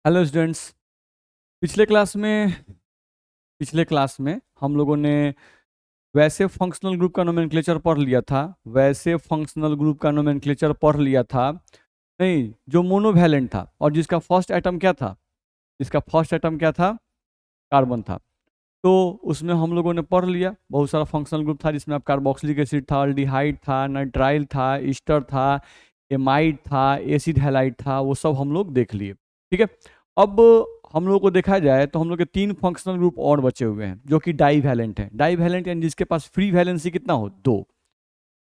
Hello students. पिछले class में हम लोगों ने वैसे फंक्शनल ग्रुप का नोमेनक्लेचर पढ़ लिया था। नहीं, जो मोनोवैलेंट था और जिसका फर्स्ट एटम क्या था? कार्बन था। तो उसमें हम लोगों ने पढ़ लिया, बहुत सारा फंक्शनल ग्रुप था जिसमें आप कार्बोक्सिलिक एसिड था, अल्डिहाइड था, नाइट्राइल था, ईस्टर था, एमाइड था, एसिड हैलाइड था, वो सब हम लोग देख लिए। ठीक है। अब हम लोग को देखा जाए तो हम लोग के 3 फंक्शनल ग्रुप और बचे हुए हैं जो कि डाईवैलेंट हैं। डाईवैलेंट यानी जिसके पास फ्री वैलेंसी कितना हो, 2।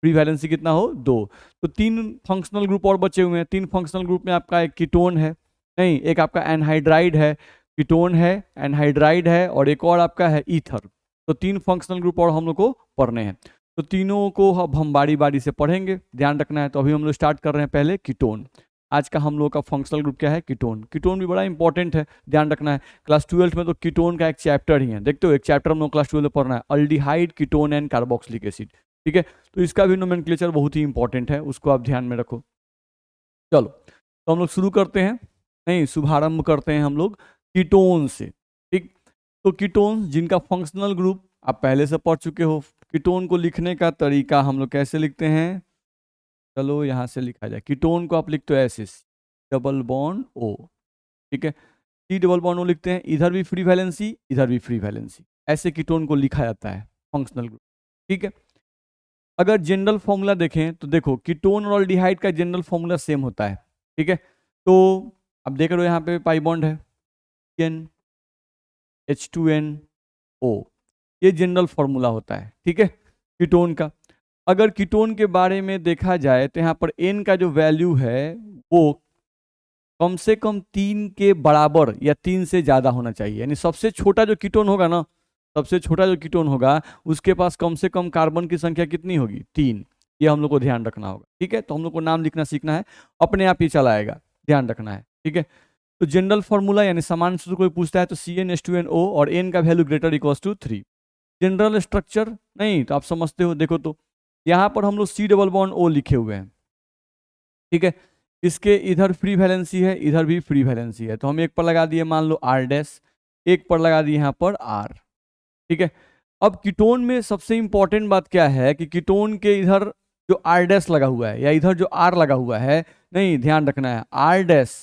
फ्री वैलेंसी कितना हो, 2। तो 3 फंक्शनल ग्रुप और बचे हुए हैं। 3 फंक्शनल ग्रुप में आपका एक कीटोन है, नहीं, एक आपका एनहाइड्राइड है, कीटोन है, एनहाइड्राइड है, और एक और आपका है ईथर। तो 3 फंक्शनल ग्रुप और हम लोग को पढ़ने हैं। तो तीनों को अब हम बारी बारी से पढ़ेंगे, ध्यान रखना है। तो अभी हम लोग स्टार्ट कर रहे हैं पहले कीटोन। आज का हम लोग का फंक्शनल ग्रुप क्या है? कीटोन। कीटोन भी बड़ा इंपॉर्टेंट है, ध्यान रखना है। क्लास 12th में तो कीटोन का एक चैप्टर ही है, देखते हो, एक चैप्टर हम लोग क्लास 12 में पढ़ना है, aldehyde, ketone and carboxylic acid. ठीक है। तो इसका भी नोमेनक्लेचर बहुत ही इंपॉर्टेंट है, उसको आप ध्यान में रखो। चलो, तो हम लोग शुरू करते हैं, नहीं, शुभारंभ करते हैं हम लोग कीटोन से। ठीक। तो कीटोन जिनका फंक्शनल ग्रुप आप पहले से पढ़ चुके हो। कीटोन को लिखने का तरीका हम लोग कैसे लिखते हैं? चलो यहाँ से लिखा जाए। कीटोन को आप लिखते हो ऐसे, डबल बॉन्ड ओ। ठीक है। सी डबल बॉन्ड ओ लिखते हैं, इधर भी फ्री वैलेंसी, इधर भी फ्री वैलेंसी, ऐसे कीटोन को लिखा जाता है फंक्शनल ग्रुप। ठीक है। अगर जनरल फॉर्मूला देखें तो देखो, कीटोन और अल्डिहाइड का जनरल फॉर्मूला सेम होता है। ठीक है। तो अब देख रहे हो यहाँ पे पाई बॉन्ड है, एन H2NO, ये जनरल फॉर्मूला होता है। ठीक है, कीटोन का। अगर कीटोन के बारे में देखा जाए तो यहाँ पर एन का जो वैल्यू है वो कम से कम 3 के बराबर या 3 से ज्यादा होना चाहिए। यानी सबसे छोटा जो कीटोन होगा ना, सबसे छोटा जो कीटोन होगा उसके पास कम से कम कार्बन की संख्या कितनी होगी? 3। ये हम लोग को ध्यान रखना होगा। ठीक है। तो हम लोग को नाम लिखना सीखना है, अपने आप ही चला आएगा, ध्यान रखना है। ठीक है। तो जनरल फॉर्मूला यानी सामान्य सूत्र कोई पूछता है तो CnH2nO और n का value greater equals to 3। General structure नहीं तो आप समझते हो, देखो तो यहाँ पर हम लोग C डबल बॉन्ड O लिखे हुए हैं। ठीक है। इसके इधर फ्री वैलेंसी है, इधर भी फ्री वैलेंसी है, तो हम एक पर लगा दिए मान लो R डैश, एक पर लगा दिए यहाँ पर R। ठीक है। अब कीटोन में सबसे इंपॉर्टेंट बात क्या है कि कीटोन के इधर जो R डैश लगा हुआ है या इधर जो R लगा हुआ है, नहीं, ध्यान रखना है, R डैश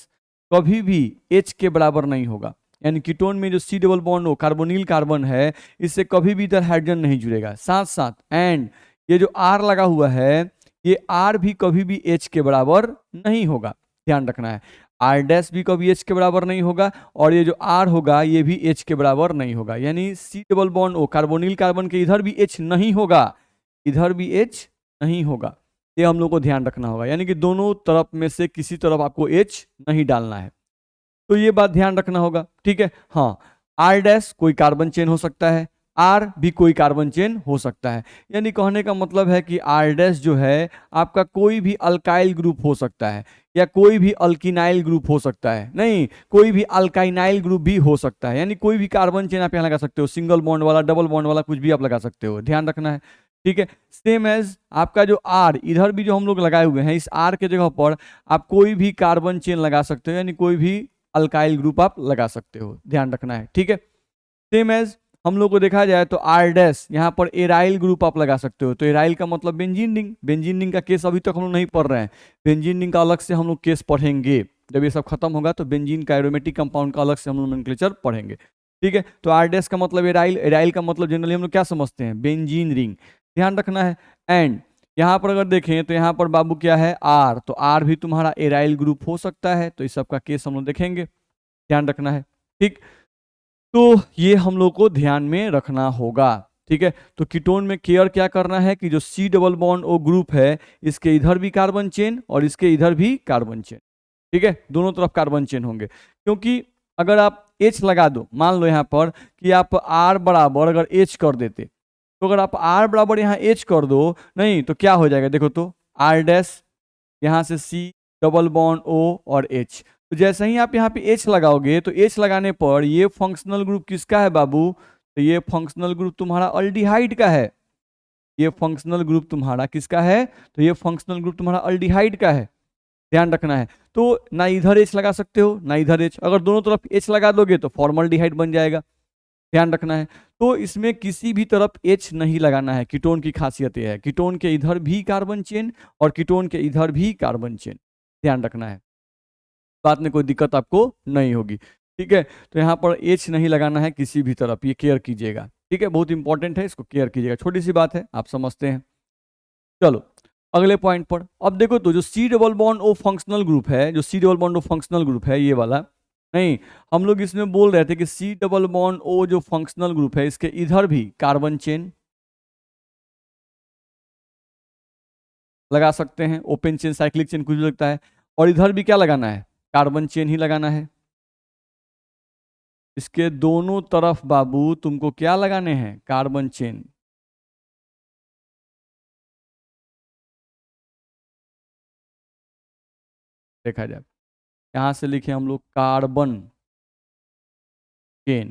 कभी भी H के बराबर नहीं होगा। यानी कीटोन में जो C डबल बॉन्ड हो, कार्बोनिल कार्बन है, इससे कभी भी इधर हाइड्रोजन नहीं जुड़ेगा। साथ साथ एंड ये जो R लगा हुआ है, ये R भी कभी भी H के बराबर नहीं होगा, ध्यान रखना है। R डैश भी कभी H के बराबर नहीं होगा, और ये जो R होगा ये भी H के बराबर नहीं होगा। यानी C double bond O, carbonyl carbon के इधर भी H नहीं होगा, इधर भी H नहीं होगा। ये हम लोग को ध्यान रखना होगा, यानी कि दोनों तरफ में से किसी तरफ आपको H नहीं डालना है। तो ये बात ध्यान रखना होगा। ठीक है। हाँ, R डैश कोई कार्बन चेन हो सकता है, R भी कोई कार्बन चेन हो सकता है। यानी कहने का मतलब है कि R डैश जो है आपका कोई भी अल्काइल ग्रुप हो सकता है, या कोई भी अल्किनाइल ग्रुप हो सकता है, नहीं, कोई भी अल्काइनाइल ग्रुप भी हो सकता है। यानी कोई भी कार्बन चेन आप यहाँ लगा सकते हो, सिंगल बॉन्ड वाला, डबल बॉन्ड वाला, कुछ भी आप लगा सकते हो, ध्यान रखना है। ठीक है। सेम एज आपका जो R इधर भी जो हम लोग लगाए हुए हैं, इस R के जगह पर आप कोई भी कार्बन चेन लगा सकते हो, यानी कोई भी अल्काइल ग्रुप आप लगा सकते हो, ध्यान रखना है। ठीक है। सेम एज हम लोग को देखा जाए तो R डैश यहाँ पर एराइल ग्रुप आप लगा सकते हो, तो एराइल का मतलब बेंजीन रिंग। बेंजीन रिंग का केस अभी तक हम लोग नहीं पढ़ रहे हैं, बेंजीन रिंग का अलग से हम लोग केस पढ़ेंगे। जब ये सब खत्म होगा तो बेंजीन का एरोमेटिक कंपाउंड का अलग से हम लोग नोमेनक्लेचर पढ़ेंगे। ठीक है। तो R डैश का मतलब एराइल, एराइल का मतलब जनरली हम लोग क्या समझते हैं? बेंजीन रिंग, ध्यान रखना है। एंड यहाँ पर अगर देखें तो यहाँ पर बाबू क्या है? R, तो R भी तुम्हारा एराइल ग्रुप हो सकता है, तो इस सब का केस हम लोग देखेंगे, ध्यान रखना है। ठीक। तो ये हम लोग को ध्यान में रखना होगा। ठीक है। तो कीटोन में केयर क्या करना है कि जो C double bond O group है, इसके इधर भी कार्बन चेन और इसके इधर भी कार्बन चेन। ठीक है, दोनों तरफ कार्बन चेन होंगे। क्योंकि अगर आप H लगा दो, मान लो यहाँ पर कि आप R बराबर अगर H कर देते, तो अगर आप R बराबर यहाँ H कर दो, नहीं, तो क्या हो जाएगा? देखो तो R डैश यहाँ से C डबल बॉन्ड O और H, तो जैसे ही आप यहाँ पे H लगाओगे तो H लगाने पर ये फंक्शनल ग्रुप किसका है बाबू? तो ये फंक्शनल ग्रुप तुम्हारा अल्डिहाइड का है। ये फंक्शनल ग्रुप तुम्हारा किसका है? तो ये फंक्शनल ग्रुप तुम्हारा अल्डिहाइड का है, ध्यान रखना है। तो ना इधर H लगा सकते हो ना इधर H, अगर दोनों तरफ H लगा दोगे तो फॉर्मल्डिहाइड बन जाएगा। ध्यान रखना है। तो इसमें किसी भी तरफ H नहीं लगाना है। कीटोन की खासियत यह है, कीटोन के इधर भी कार्बन चेन और कीटोन के इधर भी कार्बन चेन। ध्यान रखना है, बाद में कोई दिक्कत आपको नहीं होगी। ठीक है, तो यहाँ पर H नहीं लगाना है किसी भी तरफ, ये केयर कीजिएगा। ठीक है, बहुत इंपॉर्टेंट है, इसको केयर कीजिएगा। छोटी सी बात है, आप समझते हैं। चलो अगले पॉइंट पर। अब देखो तो जो C double bond O functional group है, जो C double bond O functional group है, ये वाला नहीं, हम लोग इसमें बोल रहे थे कि C डबल बॉन्ड O जो फंक्शनल ग्रुप है, इसके इधर भी कार्बन चेन लगा सकते हैं, ओपन चेन, साइक्लिक चेन, कुछ भी लगता है। और इधर भी क्या लगाना है, कार्बन चेन ही लगाना है। इसके दोनों तरफ बाबू तुमको क्या लगाने हैं, कार्बन चेन। देखा जाए, यहां से लिखे हम लोग कार्बन चेन।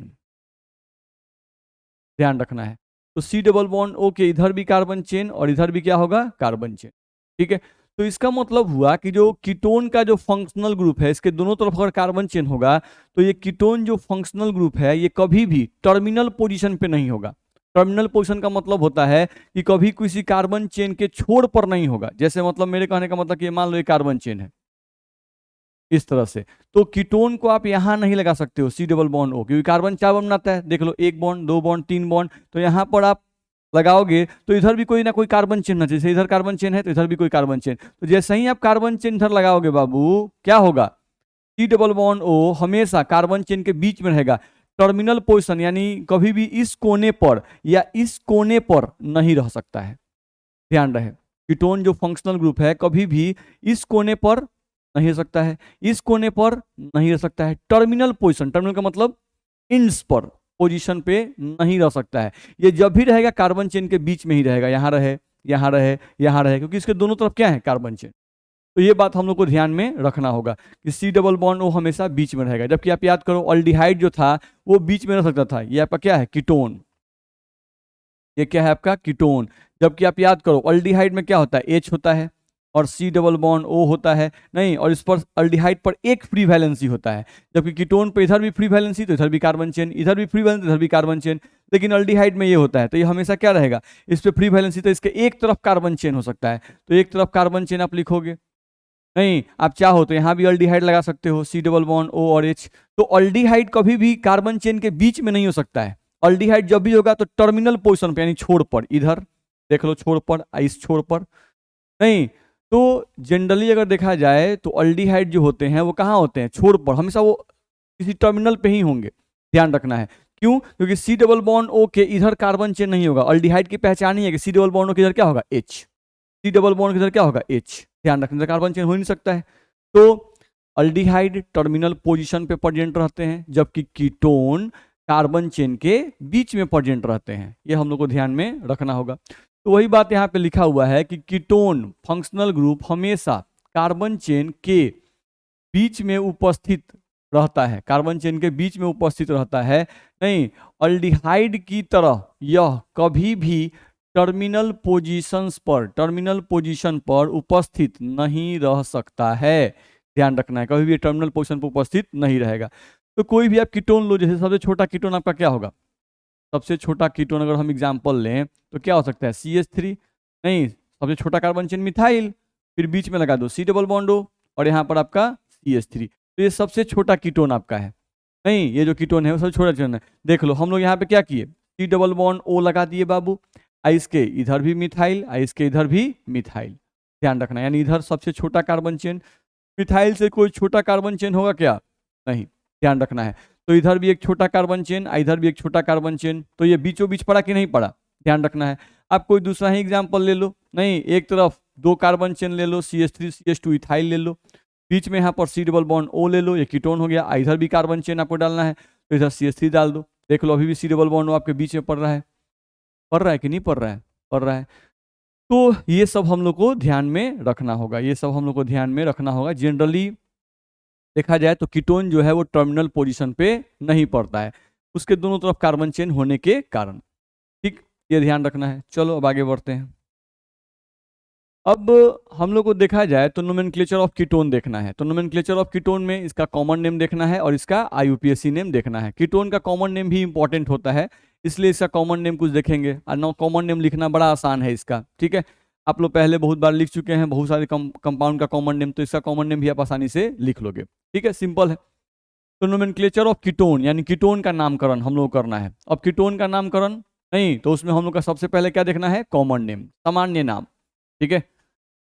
ध्यान रखना है। तो C डबल बॉन्ड O के इधर भी कार्बन चेन और इधर भी क्या होगा, कार्बन चेन। ठीक है, तो इसका मतलब हुआ कि जो कीटोन का जो फंक्शनल ग्रुप है, इसके दोनों तरफ अगर कार्बन चेन होगा तो ये कीटोन जो फंक्शनल ग्रुप है, ये कभी भी टर्मिनल पोजीशन पे नहीं होगा। टर्मिनल पोजीशन का मतलब होता है कि कभी किसी कार्बन चेन के छोर पर नहीं होगा। जैसे मतलब मेरे कहने का मतलब कि मान लो ये कार्बन चेन है इस तरह से, तो कीटोन को आप यहां नहीं लगा सकते हो C डबल बॉन्ड O, क्योंकि कार्बन चार बॉन्ड बनाता है। देख लो, एक बॉन्ड, दो बॉन्ड, तीन बॉन्ड, तो यहां पर आप लगाओगे तो इधर भी कोई ना कोई कार्बन चेन ना, जैसे इधर कार्बन चेन है तो इधर भी कोई कार्बन चेन। तो जैसे ही आप कार्बन चेन इधर लगाओगे बाबू, क्या होगा, C डबल बॉन्ड O हमेशा कार्बन चेन के बीच में रहेगा। टर्मिनल पोजिशन यानी कभी भी इस कोने पर या इस कोने पर नहीं रह सकता है। ध्यान रहे, कीटोन जो फंक्शनल ग्रुप है कभी भी इस कोने पर नहीं रह सकता है, इस कोने पर नहीं रह सकता है। टर्मिनल पोजीशन, टर्मिनल का मतलब इंड्स पर, पोजीशन पे नहीं रह सकता है। ये जब भी रहेगा कार्बन चेन के बीच में ही रहेगा, यहां रहे, यहां रहे, यहां रहे, क्योंकि इसके दोनों तरफ क्या है, कार्बन चेन। तो ये बात हम लोग को ध्यान में रखना होगा कि C डबल बॉन्ड O हमेशा बीच में रहेगा। जबकि आप याद करो, अल्डिहाइड जो था वो बीच में रह सकता था। ये आपका क्या है, कीटोन। ये क्या है आपका, कीटोन। जबकि आप याद करो, अल्डिहाइड में क्या होता है, H होता है और C डबल बॉन्ड O होता है नहीं, और इस पर अल्डिहाइड पर एक फ्री वैलेंसी होता है। जबकि कीटोन पे इधर भी फ्री वैलेंसी तो इधर भी कार्बन चेन, इधर भी फ्री वैलेंसी इधर भी कार्बन चेन। लेकिन अल्डिहाइड में ये होता है, तो ये हमेशा क्या रहेगा, इस पे फ्री वैलेंसी, तो इसके एक तरफ कार्बन चेन हो सकता है, तो एक तरफ कार्बन चेन आप लिखोगे नहीं। आप चाहो तो यहाँ भी अल्डिहाइड लगा सकते हो, C डबल बॉन्ड O और H। तो अल्डिहाइड कभी भी कार्बन चेन के बीच में नहीं हो सकता है। अल्डिहाइड जब भी होगा तो टर्मिनल पोजीशन पे यानी छोर पर, इधर देख लो छोर पर, इस छोर पर नहीं। तो जनरली अगर देखा जाए तो अल्डिहाइड जो होते हैं वो कहाँ होते हैं, छोर पर, हमेशा वो किसी टर्मिनल पे ही होंगे। ध्यान रखना है, क्यों, क्योंकि C डबल बॉन्ड O के इधर कार्बन चेन नहीं होगा। अल्डिहाइड की पहचान ही है कि C डबल बॉन्ड O के इधर क्या होगा, H। C डबल बॉन्ड के इधर क्या होगा, H। ध्यान रखना, कार्बन चेन हो ही नहीं सकता है। तो अल्डिहाइड टर्मिनल पोजीशन पे प्रेजेंट रहते हैं, जबकि कीटोन कार्बन चेन के बीच में प्रेजेंट रहते हैं। ये हम लोग को ध्यान में रखना होगा। तो वही बात यहाँ पे लिखा हुआ है कि कीटोन फंक्शनल ग्रुप हमेशा कार्बन चेन के बीच में उपस्थित रहता है, कार्बन चेन के बीच में उपस्थित रहता है नहीं। अल्डिहाइड की तरह यह कभी भी टर्मिनल पोजीशन पर उपस्थित नहीं रह सकता है। ध्यान रखना है, कभी भी टर्मिनल पोजीशन पर उपस्थित नहीं रहेगा। तो कोई भी आप कीटोन लो, जैसे सबसे छोटा कीटोन आपका क्या होगा, सबसे छोटा कीटोन अगर हम एग्जांपल लें तो क्या हो सकता है, CH3 नहीं, सबसे छोटा कार्बन चेन मिथाइल, फिर बीच में लगा दो C डबल बॉन्ड O और यहाँ पर आपका CH3। तो ये सबसे छोटा कीटोन आपका है नहीं, ये जो कीटोन है वो सबसे छोटा कीटोन है। देख लो, हम लोग यहाँ पे क्या किए, C डबल बॉन्ड O लगा दिए बाबू, इसके इधर भी मिथाइल, इसके इधर भी मिथाइल। ध्यान रखना, यानी इधर सबसे छोटा कार्बन चेन, मिथाइल से कोई छोटा कार्बन चेन होगा क्या, नहीं। ध्यान रखना है, तो इधर भी एक छोटा कार्बन चेन, इधर भी एक छोटा कार्बन चेन, तो ये बीचों बीच पड़ा कि नहीं पड़ा। ध्यान रखना है। आप कोई दूसरा ही एग्जांपल ले लो, नहीं, एक तरफ दो कार्बन चेन ले लो, CH3 CH2 इथाइल ले लो, बीच में यहाँ पर C डबल बॉन्ड O ले लो, ये कीटोन हो गया। इधर भी कार्बन चेन आपको डालना है, तो इधर CH3 डाल दो। देख लो, अभी भी C डबल बॉन्ड O आपके बीच में पड़ रहा है, पड़ रहा है कि नहीं पड़ रहा है, पड़ रहा है। तो ये सब हम लोग को ध्यान में रखना होगा, ये सब हम लोग को ध्यान में रखना होगा। जनरली देखा जाए तो कीटोन जो है वो टर्मिनल पोजीशन पे नहीं पड़ता है, उसके दोनों तरफ कार्बन चेन होने के कारण। ठीक, ये ध्यान रखना है। चलो अब आगे बढ़ते हैं। अब हम लोग को देखा जाए तो नोमेनक्लेचर ऑफ कीटोन देखना है, तो नोमेनक्लेचर ऑफ कीटोन में इसका कॉमन नेम देखना है और इसका आईयूपीएसी नेम देखना है। कीटोन का कॉमन नेम भी इंपॉर्टेंट होता है, इसलिए इसका कॉमन नेम कुछ देखेंगे। और नो कॉमन नेम लिखना बड़ा आसान है इसका, ठीक है। आप लोग पहले बहुत बार लिख चुके हैं बहुत सारे कंपाउंड का कॉमन नेम, तो इसका कॉमन नेम भी आप आसानी से लिख लोगे, ठीक है, सिंपल है। तो नोमेनक्लेचर ऑफ कीटोन यानी कीटोन का नामकरण हम लोग करना है। अब कीटोन का नामकरण नहीं, तो उसमें हम लोग का सबसे पहले क्या देखना है, कॉमन नेम, सामान्य नाम, ठीक है।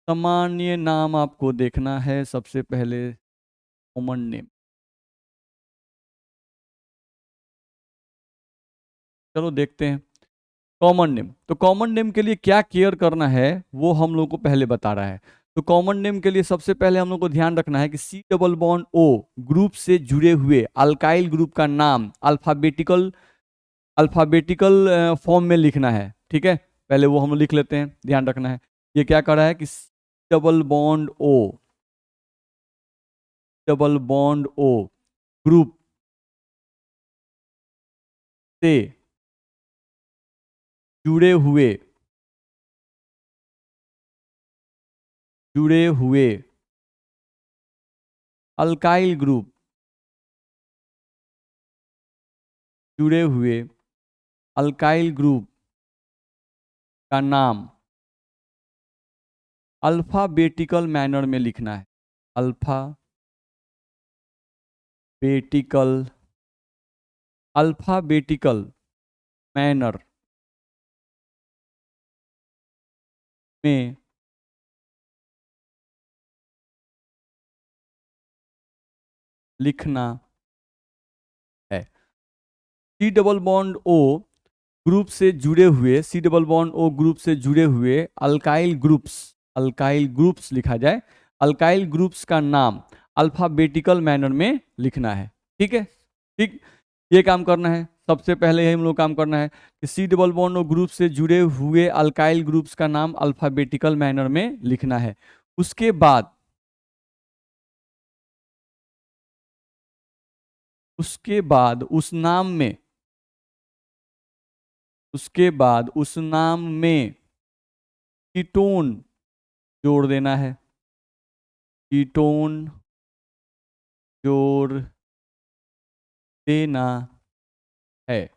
सामान्य नाम आपको देखना है सबसे पहले, कॉमन नेम। चलो देखते हैं कॉमन नेम। तो कॉमन नेम के लिए क्या केयर करना है वो हम लोग को पहले बता रहा है। तो कॉमन नेम के लिए सबसे पहले हम लोग को ध्यान रखना है कि C double bond O group से जुड़े हुए अल्काइल ग्रुप का नाम अल्फाबेटिकल अल्फाबेटिकल फॉर्म में लिखना है, ठीक है। पहले वो हम लोग लिख लेते हैं, ध्यान रखना है। ये क्या कर रहा है कि डबल बॉन्ड ओ ग्रुप से जुड़े हुए अल्काइल ग्रुप जुड़े हुए अल्काइल ग्रुप का नाम अल्फाबेटिकल मैनर में लिखना है, अल्फाबेटिकल अल्फाबेटिकल मैनर में लिखना है। C double bond O group से जुड़े हुए C double bond O group से जुड़े हुए अल्काइल ग्रुप्स लिखा जाए, अल्काइल ग्रुप्स का नाम अल्फाबेटिकल मैनर में लिखना है, ठीक है। ठीक, ये काम करना है। सबसे पहले हम लोग काम करना है कि C double bond O group से जुड़े हुए अल्काइल ग्रुप्स का नाम अल्फाबेटिकल मैनर में लिखना है। उसके बाद उसके बाद उस नाम में कीटोन जोड़ देना है, कीटोन जोड़ देना है।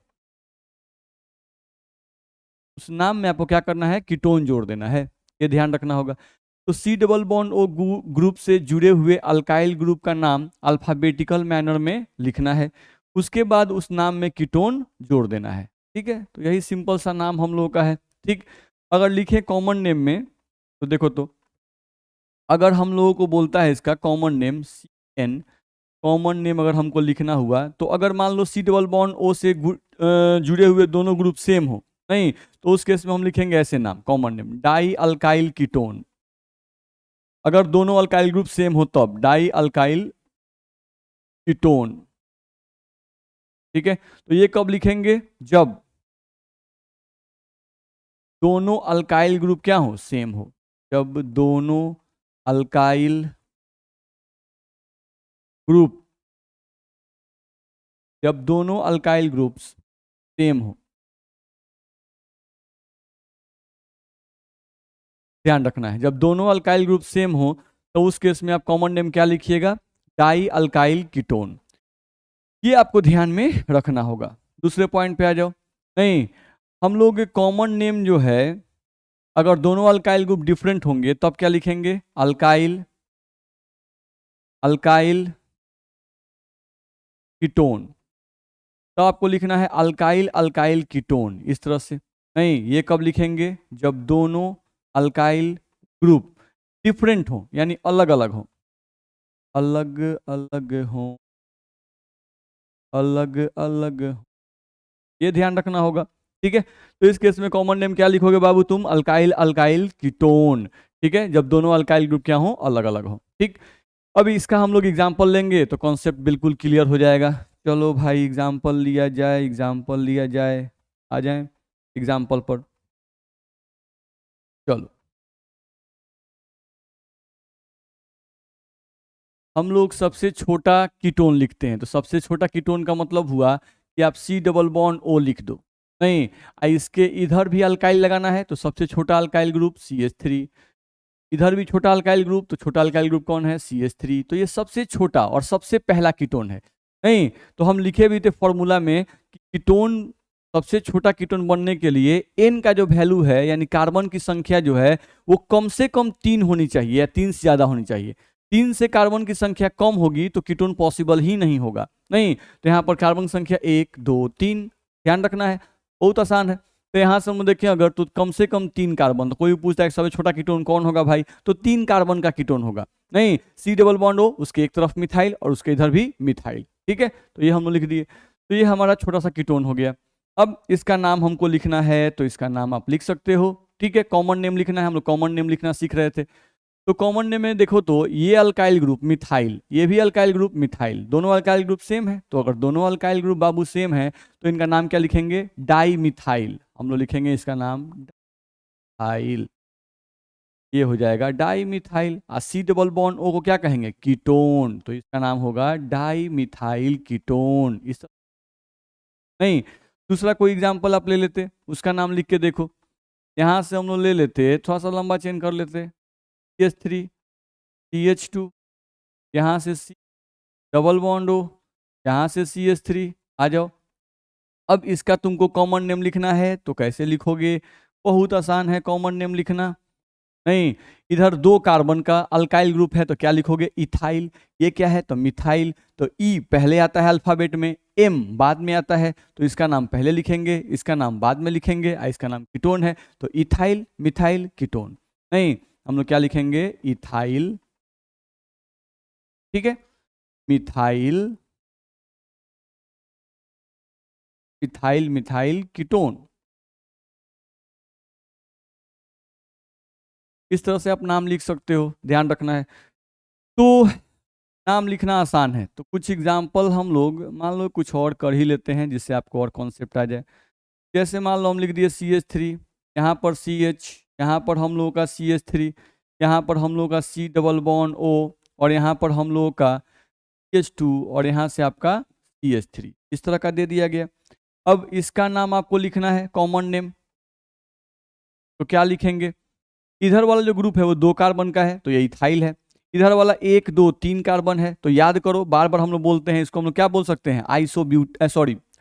उस नाम में आपको क्या करना है, कीटोन जोड़ देना है, ये ध्यान रखना होगा। तो C double bond O group से जुड़े हुए अल्काइल ग्रुप का नाम अल्फाबेटिकल मैनर में लिखना है। उसके बाद उस नाम में कीटोन जोड़ देना है, ठीक है। तो यही सिंपल सा नाम हम लोगों का है, ठीक। अगर लिखे कॉमन नेम में तो देखो, तो अगर हम लोगों को बोलता है इसका common name CN, common name अगर हमको लिखना हुआ तो अगर मान लो सी डबल बॉन्ड ओ से जुड़े हुए दोनों ग्रुप सेम हो, नहीं तो उस केस में हम लिखेंगे ऐसे नाम common name, die alkyl ketone. अगर दोनों अल्काइल ग्रुप सेम हो तब डाई अल्काइल कीटोन, ठीक है। तो ये कब लिखेंगे, जब दोनों अल्काइल ग्रुप क्या हो, सेम हो। जब दोनों अल्काइल ग्रुप जब दोनों अल्काइल ग्रुप्स सेम हो, ध्यान रखना है, जब दोनों अल्काइल ग्रुप सेम हो तो उस केस में आप कॉमन नेम क्या लिखिएगा, डाई अल्काइल कीटोन। ये आपको ध्यान में रखना होगा। दूसरे पॉइंट पे आ जाओ। नहीं, हम लोग कॉमन नेम जो है, अगर दोनों अल्काइल ग्रुप डिफरेंट होंगे तब क्या लिखेंगे, अल्काइल अल्काइल कीटोन। तो आपको लिखना है अल्काइल अल्काइल कीटोन इस तरह से। नहीं, ये कब लिखेंगे, जब दोनों अल्काइल ग्रुप डिफरेंट हो यानी अलग अलग हो, अलग अलग हो, अलग अलग हो, ये ध्यान रखना होगा, ठीक है। तो इस केस में कॉमन नेम क्या लिखोगे बाबू तुम, अल्काइल अल्काइल कीटोन, ठीक है, जब दोनों अल्काइल ग्रुप क्या हो, अलग अलग हो, ठीक। अभी इसका हम लोग एग्जाम्पल लेंगे तो कॉन्सेप्ट बिल्कुल क्लियर हो जाएगा। चलो भाई एग्जाम्पल लिया जाए, एग्जाम्पल लिया जाए, आ जाए एग्जाम्पल पर। चलो, हम लोग सबसे छोटा कीटोन लिखते हैं, तो सबसे छोटा कीटोन का मतलब हुआ कि आप सी डबल बॉन्ड ओ लिख दो। नहीं, इसके इधर भी अल्काइल लगाना है तो सबसे छोटा अल्काइल ग्रुप CH3, इधर भी छोटा अल्काइल ग्रुप, तो छोटा अल्काइल ग्रुप कौन है, CH3। तो ये सबसे छोटा और सबसे पहला कीटोन है। नहीं तो हम लिखे भी थे फॉर्मूला में कि कीटोन, सबसे छोटा कीटोन बनने के लिए एन का जो वैल्यू है, यानी कार्बन की संख्या जो है वो कम से कम 3 होनी चाहिए या 3 से ज्यादा होनी चाहिए। 3 से कार्बन की संख्या कम होगी तो कीटोन पॉसिबल ही नहीं होगा। नहीं तो यहाँ पर कार्बन संख्या 1 2 3 ध्यान रखना है, बहुत आसान है। तो यहाँ से हम देखें अगर तो कम से कम 3 कार्बन, तो कोई पूछता है सबसे छोटा कीटोन कौन होगा भाई, तो 3 कार्बन का कीटोन होगा। नहीं C डबल बॉन्ड O, उसके एक तरफ मिथाइल और उसके इधर भी मिथाइल। ठीक है, तो ये हम लोग लिख दिए। तो ये हमारा छोटा सा कीटोन हो गया। अब इसका नाम हमको लिखना है, तो इसका नाम आप लिख सकते हो। ठीक है, कॉमन नेम लिखना है, हम लोग कॉमन नेम लिखना सीख रहे थे। तो कॉमन नेम में देखो तो ये अल्काइल ग्रुप मिथाइल, ये भी अल्काइल ग्रुप मिथाइल, दोनों अल्काइल ग्रुप सेम है। तो अगर दोनों अल्काइल ग्रुप बाबू सेम है तो इनका नाम क्या लिखेंगे, डाई मिथाइल। हम लोग लिखेंगे इसका नाम डाइल, ये हो जाएगा डाई मिथाइल। और C डबल बॉन्ड O को क्या कहेंगे, कीटोन, तो इसका नाम होगा डाई मिथाइल कीटोन। इस नहीं, दूसरा कोई एग्जाम्पल आप ले लेते, उसका नाम लिख के देखो। यहाँ से हम लोग ले लेते, थोड़ा सा लंबा चेन कर लेते, CH3 CH2, यहाँ से C डबल बॉन्ड O, यहाँ से CH3, आ जाओ। अब इसका तुमको कॉमन नेम लिखना है, तो कैसे लिखोगे, बहुत आसान है कॉमन नेम लिखना। नहीं, इधर 2 कार्बन का अल्काइल ग्रुप है तो क्या लिखोगे, इथाइल। ये क्या है, तो मिथाइल। तो ई पहले आता है अल्फाबेट में, एम बाद में आता है, तो इसका नाम पहले लिखेंगे, इसका नाम बाद में लिखेंगे, इसका नाम कीटोन है, तो इथाइल मिथाइल कीटोन। नहीं, हम लोग क्या लिखेंगे, इथाइल, ठीक है, मिथाइल, इथाइल मिथाइल कीटोन। इस तरह से आप नाम लिख सकते हो, ध्यान रखना है। तो नाम लिखना आसान है, तो कुछ एग्जाम्पल हम लोग मान लो कुछ और कर ही लेते हैं जिससे आपको और कॉन्सेप्ट आ जाए। जैसे मान लो हम लिख दिए CH3, यहाँ पर CH, यहाँ पर हम लोगों का CH3, यहाँ पर हम लोगों का C डबल बॉन्ड O, और यहाँ पर हम लोगों का CH2, और यहाँ से आपका CH3, इस तरह का दे दिया गया। अब इसका नाम आपको लिखना है कॉमन नेम, तो क्या लिखेंगे, इधर वाला जो ग्रुप है वो 2 कार्बन का है तो ये इथाइल है, इधर वाला 1 2 3 कार्बन है, तो याद करो बार बार हम लोग बोलते हैं इसको, हम लोग क्या बोल सकते हैं,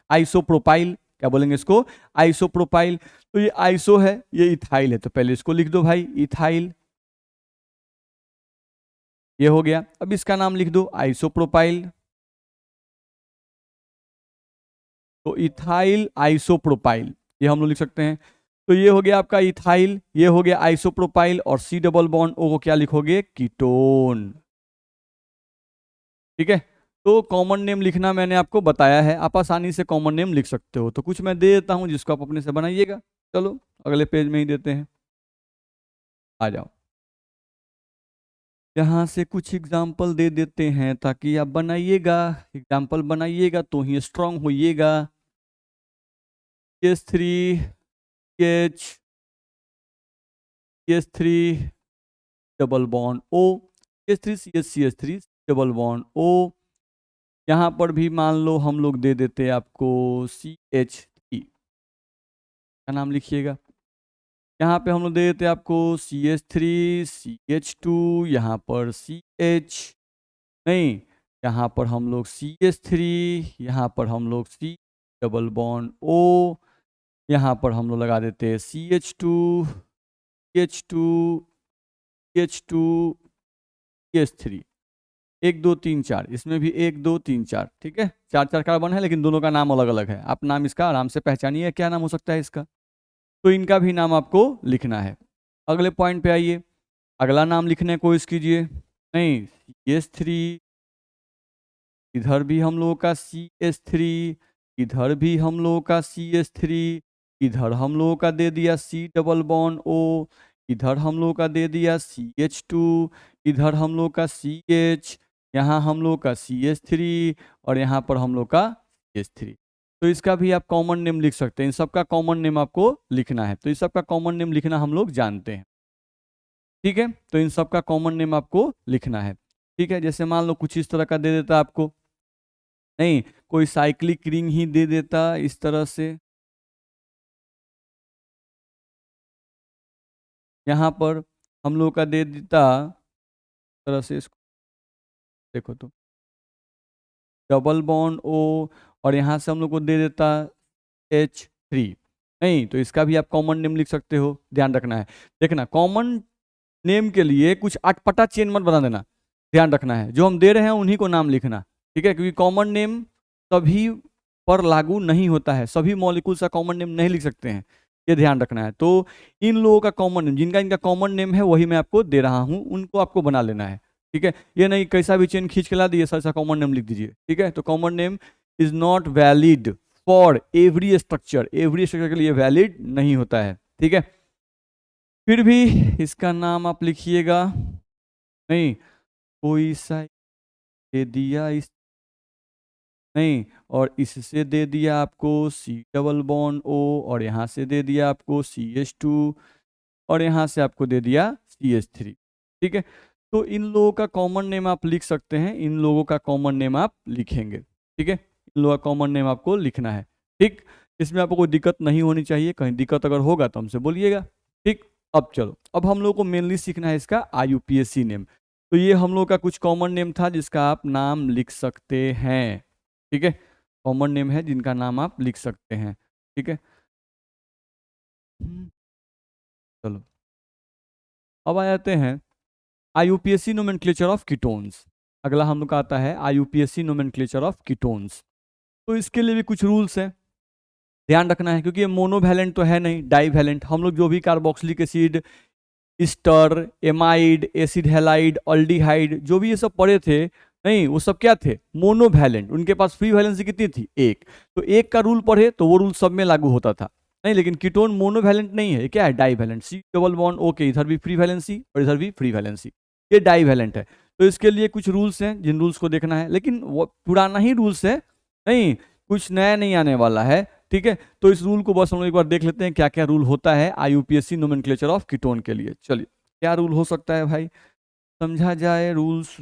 आइसोप्रोपाइल, क्या बोलेंगे इसको, आइसोप्रोपाइल। तो ये आइसो है, ये इथाइल है, तो पहले इसको लिख दो भाई, इथाइल, ये हो गया। अब इसका नाम लिख दो आइसोप्रोपाइल, तो इथाइल आइसोप्रोपाइल, ये हम लोग लिख सकते हैं। तो ये हो गया आपका इथाइल, ये हो गया आइसोप्रोपाइल, और C डबल बॉन्ड O को क्या लिखोगे, कीटोन। ठीक है, तो कॉमन नेम लिखना मैंने आपको बताया है, आप आसानी से कॉमन नेम लिख सकते हो। तो कुछ मैं दे देता हूं जिसको आप अपने से बनाइएगा। चलो अगले पेज में ही देते हैं, आ जाओ। यहाँ से कुछ एग्जाम्पल दे देते हैं ताकि आप बनाइएगा, एग्जाम्पल बनाइएगा तो ही स्ट्रांग होइएगा। CH3 CH, CH3 double bond O, CH3 CH3 double bond O। यहाँ पर भी मान लो हम लोग दे देते हैं आपको CH3 का नाम लिखिएगा। यहाँ पे हम लोग दे देते हैं आपको CH3 CH2, यहाँ पर CH, नहीं यहाँ पर हम लोग CH3, यहाँ पर हम लोग C डबल बॉन्ड O, यहाँ पर हम लोग लगा देते हैं CH2 CH2 CH2 CH3, 1 2 3 4, इसमें भी 1 2 3 4, ठीक है, 4 कार्बन है लेकिन दोनों का नाम अलग अलग है। आप नाम इसका आराम से पहचानिए, क्या नाम हो सकता है इसका, तो इनका भी नाम आपको लिखना है। अगले पॉइंट पे आइए, अगला नाम लिखने की कोशिश कीजिए। नहीं, CH3, इधर भी हम लोगों का CH3, इधर भी हम लोगों का CH3, इधर हम लोगों का दे दिया C डबल बॉन्ड O, इधर हम लोगों का दे दिया CH2, इधर हम लोग का CH, यहाँ हम लोग का CH3, और यहाँ पर हम लोग का CH3। तो इसका भी आप कॉमन नेम लिख सकते हैं, इन सबका कॉमन नेम आपको लिखना है। तो इस सबका कॉमन नेम लिखना हम लोग जानते हैं, ठीक है, तो इन सबका कॉमन नेम आपको लिखना है। ठीक है, जैसे मान लो कुछ इस तरह का दे देता आपको, नहीं कोई साइक्लिक रिंग ही दे देता इस तरह से, यहाँ पर हम लोग का दे देता तरह से, इसको देखो तो डबल बॉन्ड O, और यहाँ से हम लोग को दे देता H3। नहीं तो इसका भी आप कॉमन नेम लिख सकते हो, ध्यान रखना है। देखना कॉमन नेम के लिए कुछ अटपटा चेन मत बना देना, ध्यान रखना है। जो हम दे रहे हैं उन्हीं को नाम लिखना, ठीक है, क्योंकि कॉमन नेम सभी पर लागू नहीं होता है, सभी मॉलिक्यूल्स का कॉमन नेम नहीं लिख सकते हैं, ये ध्यान रखना है। तो इन लोगों का कॉमन नेम, जिनका इनका कॉमन नेम है वही मैं आपको दे रहा हूँ, उनको आपको बना लेना है, ठीक है। ये नहीं कैसा भी चेन खींच के ला दिए ऐसा कॉमन नेम लिख दीजिए, ठीक है। तो common name is not valid for every structure, every structure के लिए वैलिड नहीं होता है, ठीक है। फिर भी इसका नाम आप लिखिएगा, नहीं कोई सा दे दिया इस, नहीं, और इससे दे दिया आपको C∬O, और यहाँ से दे दिया आपको CH2, और यहाँ से आपको दे दिया CH3, ठीक है। तो इन लोगों का कॉमन नेम आप लिख सकते हैं, इन लोगों का कॉमन नेम आप लिखेंगे, ठीक है। इन लोगों का कॉमन नेम आपको लिखना है, ठीक। इसमें आपको कोई दिक्कत नहीं होनी चाहिए, कहीं दिक्कत अगर होगा तो हमसे बोलिएगा, ठीक। अब चलो, अब हम लोग को मेनली सीखना है इसका IUPAC नेम। तो ये हम लोग का कुछ कॉमन नेम था जिसका आप नाम लिख सकते हैं, ठीक है। कॉमन नेम है जिनका नाम आप लिख सकते हैं, ठीक है। चलो अब आ जाते हैं IUPAC नोमेनक्लेचर ऑफ कीटोन्स। अगला हम लोग का आता है IUPAC नोमेनक्लेचर ऑफ कीटोन्स। तो इसके लिए भी कुछ रूल्स हैं, ध्यान रखना है, क्योंकि ये मोनोवैलेंट तो है नहीं, डाईवैलेंट। हम लोग जो भी carboxylic acid, ester, amide, acid halide, aldehyde, जो भी ये सब पढ़े थे, नहीं वो सब क्या थे, मोनोवैलेंट। उनके पास फ्री वैलेंसी कितनी थी, एक। तो एक का रूल पढ़े तो वो रूल सब में लागू होता था, नहीं। लेकिन कीटोन मोनोवैलेंट नहीं है, क्या है, डाईवैलेंट। C∬O ओके, इधर भी फ्री वैलेंसी और इधर भी फ्री वैलेंसी, ये डाईवैलेंट है। तो इसके लिए कुछ रूल्स हैं, जिन रूल्स को देखना है, लेकिन वो पुराना ही रूल्स है, नहीं कुछ नया नहीं आने वाला है, ठीक है। तो इस रूल को बस हम लोग एक बार देख लेते हैं क्या क्या रूल होता है IUPAC नोमेनक्लेचर ऑफ कीटोन के लिए। चलिए, क्या रूल हो सकता है भाई, समझा जाए रूल्स।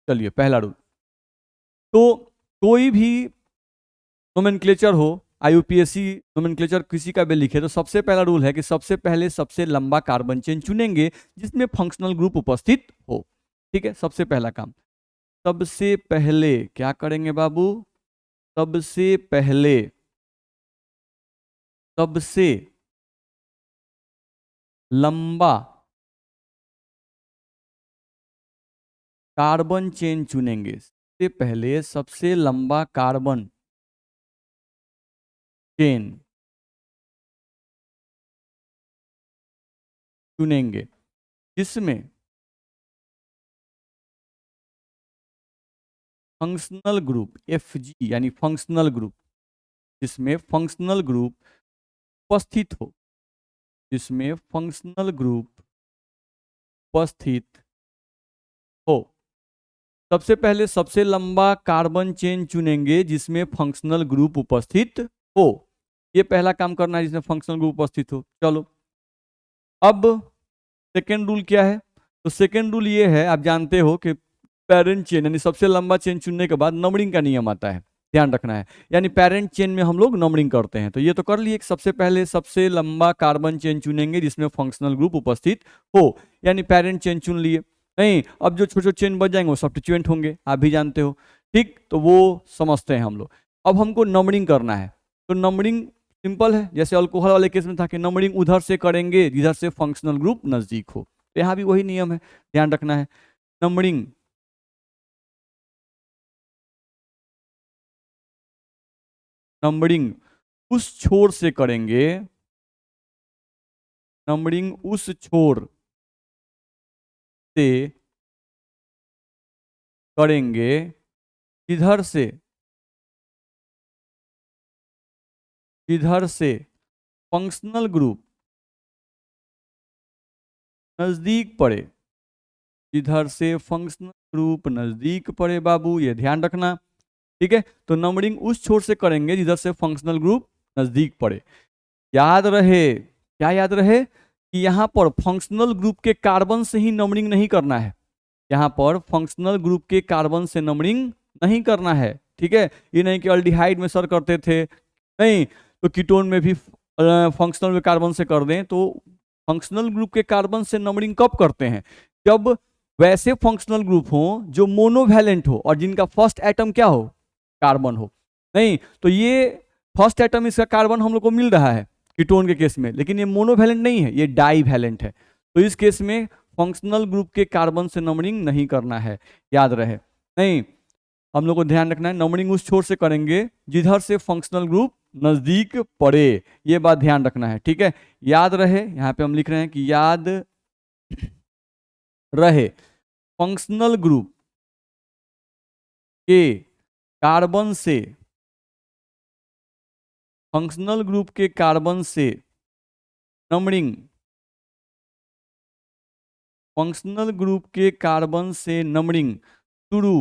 चलिए, पहला रूल, तो कोई भी नोमेनक्लेचर हो, IUPAC नोमेनक्लेचर किसी का भी लिखे, तो सबसे पहला रूल है कि सबसे पहले सबसे लंबा कार्बन चेन चुनेंगे जिसमें फंक्शनल ग्रुप उपस्थित हो, ठीक है। सबसे पहला काम, सबसे पहले क्या करेंगे बाबू, सबसे पहले सबसे लंबा कार्बन चेन चुनेंगे, सबसे पहले सबसे लंबा कार्बन चेन चुनेंगे जिसमें फंक्शनल ग्रुप FG, यानी फंक्शनल ग्रुप, जिसमें फंक्शनल ग्रुप उपस्थित हो, जिसमें फंक्शनल ग्रुप उपस्थित हो। सबसे पहले सबसे लंबा कार्बन चेन चुनेंगे जिसमें फंक्शनल ग्रुप उपस्थित हो, ये पहला काम करना है, जिसमें फंक्शनल ग्रुप उपस्थित हो। चलो, अब सेकेंड रूल क्या है, तो सेकेंड रूल ये है, आप जानते हो कि पेरेंट चेन, यानी सबसे लंबा चेन चुनने के बाद नंबरिंग का नियम आता है, ध्यान रखना है। यानी पेरेंट चेन में हम लोग नंबरिंग करते हैं, तो ये तो कर लिए, सबसे पहले सबसे लंबा कार्बन चेन चुनेंगे जिसमें फंक्शनल ग्रुप उपस्थित हो, यानी पेरेंट चेन चुन लिए, नहीं। अब जो छोटे छोटे चेन बच जाएंगे वो सब्स्टिट्यूएंट होंगे, आप भी जानते हो, ठीक। तो वो समझते हैं हम लोग। अब हमको नंबरिंग करना है, तो नंबरिंग सिंपल है, जैसे अल्कोहल वाले केस में था कि नंबरिंग उधर से करेंगे जिधर से फंक्शनल ग्रुप नजदीक हो, तो यहाँ भी वही नियम है, ध्यान रखना है। नंबरिंग नंबरिंग उस छोर से करेंगे, नंबरिंग उस छोर से करेंगे जिधर से फंक्शनल ग्रुप नजदीक पड़े, जिधर से फंक्शनल ग्रुप नजदीक पड़े बाबू, ये ध्यान रखना, ठीक है। तो नंबरिंग उस छोर से करेंगे जिधर से फंक्शनल ग्रुप नजदीक पड़े। याद रहे, क्या याद रहे, कि यहाँ पर फंक्शनल ग्रुप के कार्बन से ही नंबरिंग नहीं करना है, यहाँ पर फंक्शनल ग्रुप के कार्बन से नंबरिंग नहीं करना है, ठीक है। ये नहीं कि अल्डिहाइड में सर करते थे, नहीं, तो कीटोन में भी फंक्शनल में कार्बन से कर दें तो फंक्शनल ग्रुप के कार्बन से नंबरिंग कब करते हैं? जब वैसे फंक्शनल ग्रुप हो जो मोनोवैलेंट हो और जिनका फर्स्ट एटम क्या हो? कार्बन हो। नहीं तो ये फर्स्ट एटम इसका कार्बन हम लोग को मिल रहा है कीटोन के केस में, लेकिन ये मोनोवैलेंट नहीं है, ये डाईवैलेंट है। तो इस केस में फंक्शनल ग्रुप के कार्बन से नंबरिंग नहीं करना है, याद रहे। नहीं, हम लोग को ध्यान रखना है नंबरिंग उस छोर से करेंगे जिधर से फंक्शनल ग्रुप नजदीक पड़े, ये बात ध्यान रखना है, ठीक है। याद रहे, यहाँ पे हम लिख रहे हैं कि याद रहे फंक्शनल ग्रुप के कार्बन से, फंक्शनल ग्रुप के कार्बन से नंबरिंग, फंक्शनल ग्रुप के कार्बन से नंबरिंग शुरू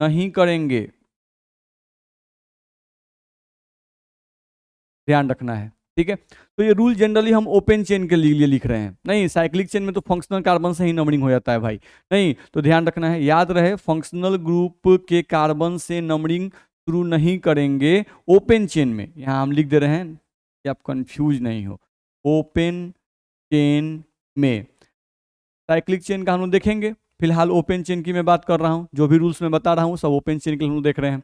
नहीं करेंगे, ध्यान रखना है, ठीक है। तो ये रूल जनरली हम ओपन चेन के लिए लिख रहे हैं, नहीं साइक्लिक चेन में तो फंक्शनल कार्बन से ही नंबरिंग हो जाता है भाई। नहीं तो ध्यान रखना है, याद रहे फंक्शनल ग्रुप के कार्बन से नंबरिंग शुरू नहीं करेंगे ओपन चेन में। यहाँ हम लिख दे रहे हैं कि आप कंफ्यूज नहीं हो, ओपन चेन में। साइक्लिक चेन का हम लोग देखेंगे, फिलहाल ओपन चेन की मैं बात कर रहा हूँ, जो भी रूल्स मैं बता रहा हूँ सब ओपन चेन के हम लोग देख रहे हैं।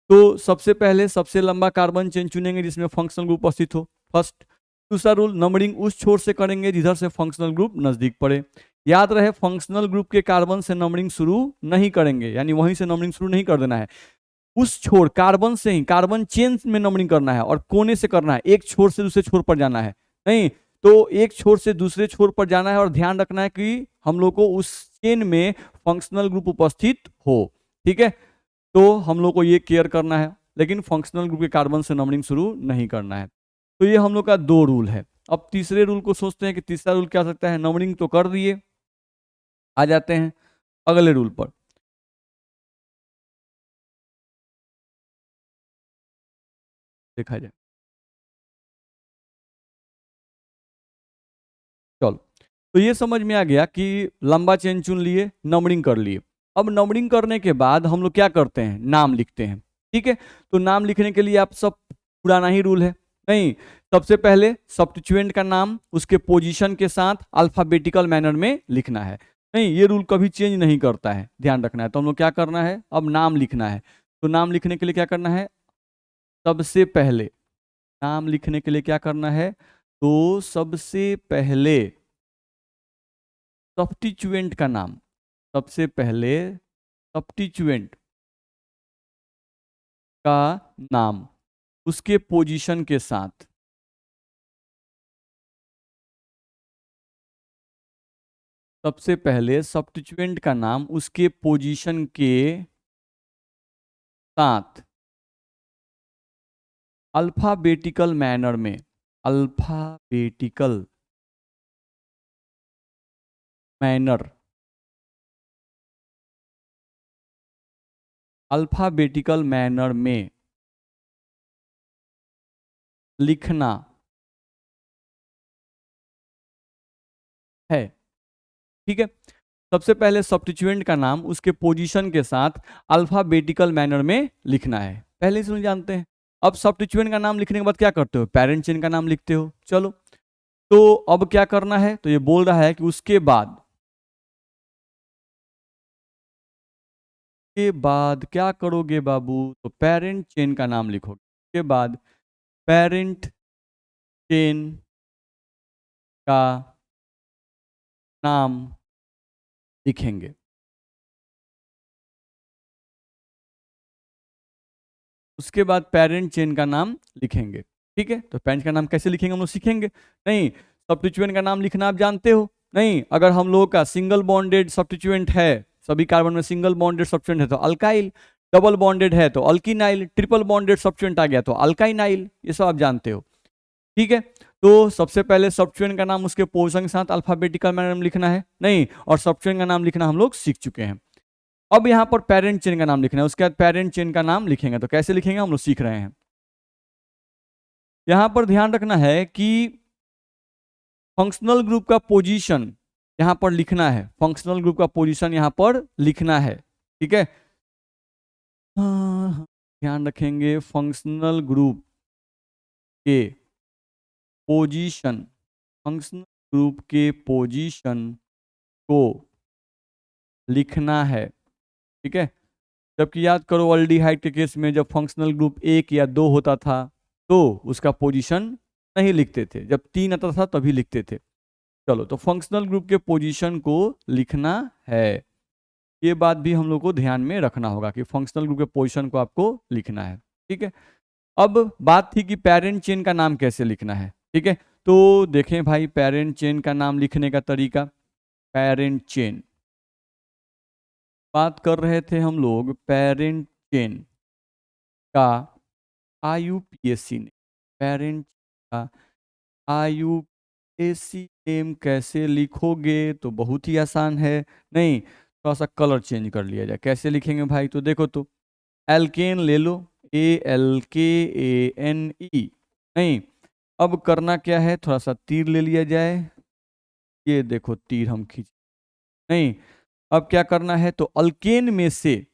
तो सबसे पहले सबसे लंबा कार्बन चेन चुनेंगे जिसमें फंक्शनल ग्रुप उपस्थित हो, फर्स्ट। दूसरा रूल, नंबरिंग उस छोर से करेंगे जिधर से फंक्शनल ग्रुप नजदीक पड़े। याद रहे फंक्शनल ग्रुप के कार्बन से नंबरिंग शुरू नहीं करेंगे, यानी वहीं से नंबरिंग शुरू नहीं कर देना है, उस छोर कार्बन से ही, कार्बन चेन में नंबरिंग करना है और कोने से करना है, एक छोर से दूसरे छोर पर जाना है। नहीं तो एक छोर से दूसरे छोर पर जाना है और ध्यान रखना है कि हम लोग को उस चेन में फंक्शनल ग्रुप उपस्थित हो, ठीक है। तो हम लोग को ये केयर करना है, लेकिन फंक्शनल ग्रुप के कार्बन से नंबरिंग शुरू नहीं करना है। तो ये हम लोग का दो रूल है। अब तीसरे रूल को सोचते हैं कि तीसरा रूल क्या हो सकता है। नंबरिंग तो कर दिए, आ जाते हैं अगले रूल पर। देखा जाए, चलो तो ये समझ में आ गया कि लंबा चेन चुन लिए, नंबरिंग कर लिए। अब नंबरिंग करने के बाद हम लोग क्या करते हैं, नाम लिखते हैं, ठीक है। तो नाम लिखने के लिए आप सब पुराना ही रूल है। नहीं, सबसे पहले सब्स्टिट्यूएंट का नाम उसके पोजीशन के साथ अल्फाबेटिकल मैनर में लिखना है। नहीं, ये रूल कभी चेंज नहीं करता है, ध्यान रखना है। तो हम लोग क्या करना है, अब नाम लिखना है। तो नाम लिखने के लिए क्या करना है, सबसे पहले नाम लिखने के लिए क्या करना है, तो सबसे पहले सब्स्टिट्यूएंट का नाम, सबसे पहले सब्स्टिट्यूएंट का नाम उसके पोजीशन के साथ, सबसे पहले सब्स्टिट्यूएंट का नाम उसके पोजीशन के साथ अल्फाबेटिकल मैनर में, अल्फाबेटिकल मैनर, अल्फाबेटिकल मैनर में लिखना है, ठीक है। सबसे पहले सब्स्टिट्यूएंट का नाम उसके पोजीशन के साथ अल्फाबेटिकल मैनर में लिखना है, पहले से जानते हैं। अब सब्स्टिट्यूएंट का नाम लिखने के बाद क्या करते हो, पेरेंट चेन का नाम लिखते हो। चलो तो अब क्या करना है, तो ये बोल रहा है कि उसके बाद, के बाद क्या करोगे बाबू, तो पेरेंट चेन का नाम लिखोगे। उसके बाद पेरेंट चेन का नाम लिखेंगे। उसके बाद पेरेंट चेन का नाम लिखेंगे, ठीक है। तो पेरेंट का नाम कैसे लिखेंगे हम लोग सीखेंगे। नहीं, सब्स्टिट्यूएंट का नाम लिखना आप जानते हो। नहीं, अगर हम लोगों का सिंगल बॉन्डेड सब्स्टिट्यूएंट है, सभी कार्बन में सिंगल बॉन्डेड सब्स्टिट्यूएंट है तो अल्काइल, डबल बॉन्डेड है तो अल्कीनाइल, ट्रिपल बॉन्डेड सब्स्टिट्यूएंट आ गया तो अल्काइनाइल, ये सब आप जानते हो, ठीक है। तो सबसे पहले सब्स्टिट्यूएंट का नाम उसके पोजीशन के साथ अल्फाबेटिकल मैनर में लिखना है। नहीं, और सब्स्टिट्यूएंट का नाम लिखना हम लोग सीख चुके हैं। अब यहाँ पर पेरेंट चेन का नाम लिखना है, उसके बाद पेरेंट चेन का नाम लिखेंगे। तो कैसे लिखेंगे हम लोग सीख रहे हैं। यहाँ पर ध्यान रखना है कि फंक्शनल ग्रुप का पोजीशन यहाँ पर लिखना है, फंक्शनल ग्रुप का पोजीशन यहाँ पर लिखना है, ठीक है। ध्यान रखेंगे फंक्शनल ग्रुप के पोजीशन, फंक्शनल ग्रुप के पोजीशन को लिखना है, ठीक है। जबकि याद करो अल्डिहाइड के केस में जब फंक्शनल ग्रुप 1 या 2 होता था तो उसका पोजीशन नहीं लिखते थे, जब 3 आता था तभी लिखते थे। चलो, तो फंक्शनल ग्रुप के पोजीशन को लिखना है, ये बात भी हम लोग को ध्यान में रखना होगा कि फंक्शनल ग्रुप के पोजीशन को आपको लिखना है, ठीक है। अब बात थी कि पेरेंट चेन का नाम कैसे लिखना है, ठीक है। तो देखें भाई, पेरेंट चेन का नाम लिखने का तरीका, पेरेंट चेन बात कर रहे थे हम लोग, पेरेंट चेन का IUPAC नेम, पेरेंट का IUPAC नेम कैसे लिखोगे, तो बहुत ही आसान है। नहीं, थोड़ा सा कलर चेंज कर लिया जाए, कैसे लिखेंगे भाई, तो देखो तो एल्केन ले लो, ALKANE। नहीं, अब करना क्या है, थोड़ा सा तीर ले लिया जाए, ये देखो तीर हम खींच, नहीं, अब क्या करना है, तो अल्केन में से